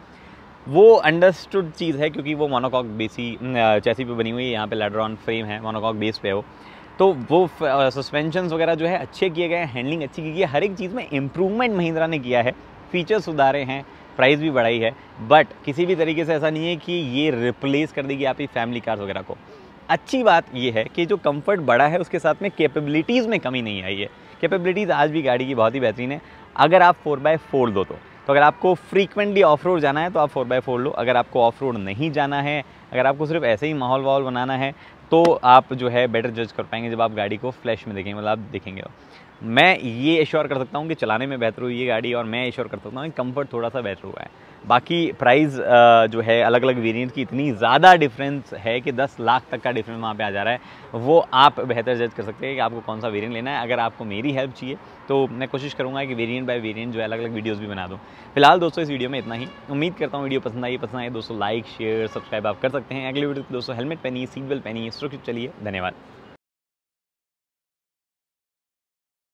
वो अंडरस्टूड चीज़ है, क्योंकि वो मोनोकॉक बेसी चैसी पे बनी हुई है, यहाँ पे लैडरॉन फ्रेम है, मोनोकॉक बेस पे हो, तो वो सस्पेंशंस वगैरह जो है अच्छे किए गए हैं, हैंडलिंग अच्छी की गई है, हर एक चीज़ में इम्प्रूवमेंट महिंद्रा ने किया है, फीचर्स सुधारे हैं, प्राइस भी बढ़ाई है। बट किसी भी तरीके से ऐसा नहीं है कि ये रिप्लेस कर देगी आपकी फैमिली कार्स वगैरह को। अच्छी बात ये है कि जो कंफर्ट बढ़ा है उसके साथ में कैपेबिलिटीज़ में कमी नहीं आई है। कैपेबिलिटीज़ आज भी गाड़ी की बहुत ही बेहतरीन है, अगर आप 4x4 दो तो अगर आपको फ्रीक्वेंटली ऑफ रोड जाना है तो आप 4x4 लो, अगर आपको ऑफ रोड नहीं जाना है, अगर आपको सिर्फ ऐसे ही माहौल वाहौल बनाना है, तो आप जो है बेटर जज कर पाएंगे जब आप गाड़ी को फ्लैश में देखेंगे, मतलब आप देखेंगे। मैं ये एश्योर कर सकता हूँ कि चलाने में बेहतर हुई है गाड़ी, और मैं एश्योर कर सकता हूँ कि कंफर्ट थोड़ा सा बेहतर हुआ है। बाकी प्राइस जो है अलग अलग वेरिएंट की इतनी ज़्यादा डिफरेंस है कि 10 लाख तक का डिफरेंस वहाँ पे आ जा रहा है, वो आप बेहतर जज कर सकते हैं कि आपको कौन सा वेरिएंट लेना है। अगर आपको मेरी हेल्प चाहिए तो मैं कोशिश करूँगा कि वेरिएंट बाय वेरिएंट जो है अलग अलग वीडियोज़ भी बना दूँ। फिलहाल दोस्तों इस वीडियो में इतना ही, उम्मीद करता हूँ वीडियो पसंद आए दोस्तों, लाइक शेयर सब्सक्राइब आप कर सकते हैं। अगले वीडियो दोस्तों हेलमेट पहनिए, सीट बेल्ट पहनिए, सुरक्षित चलिए। धन्यवाद।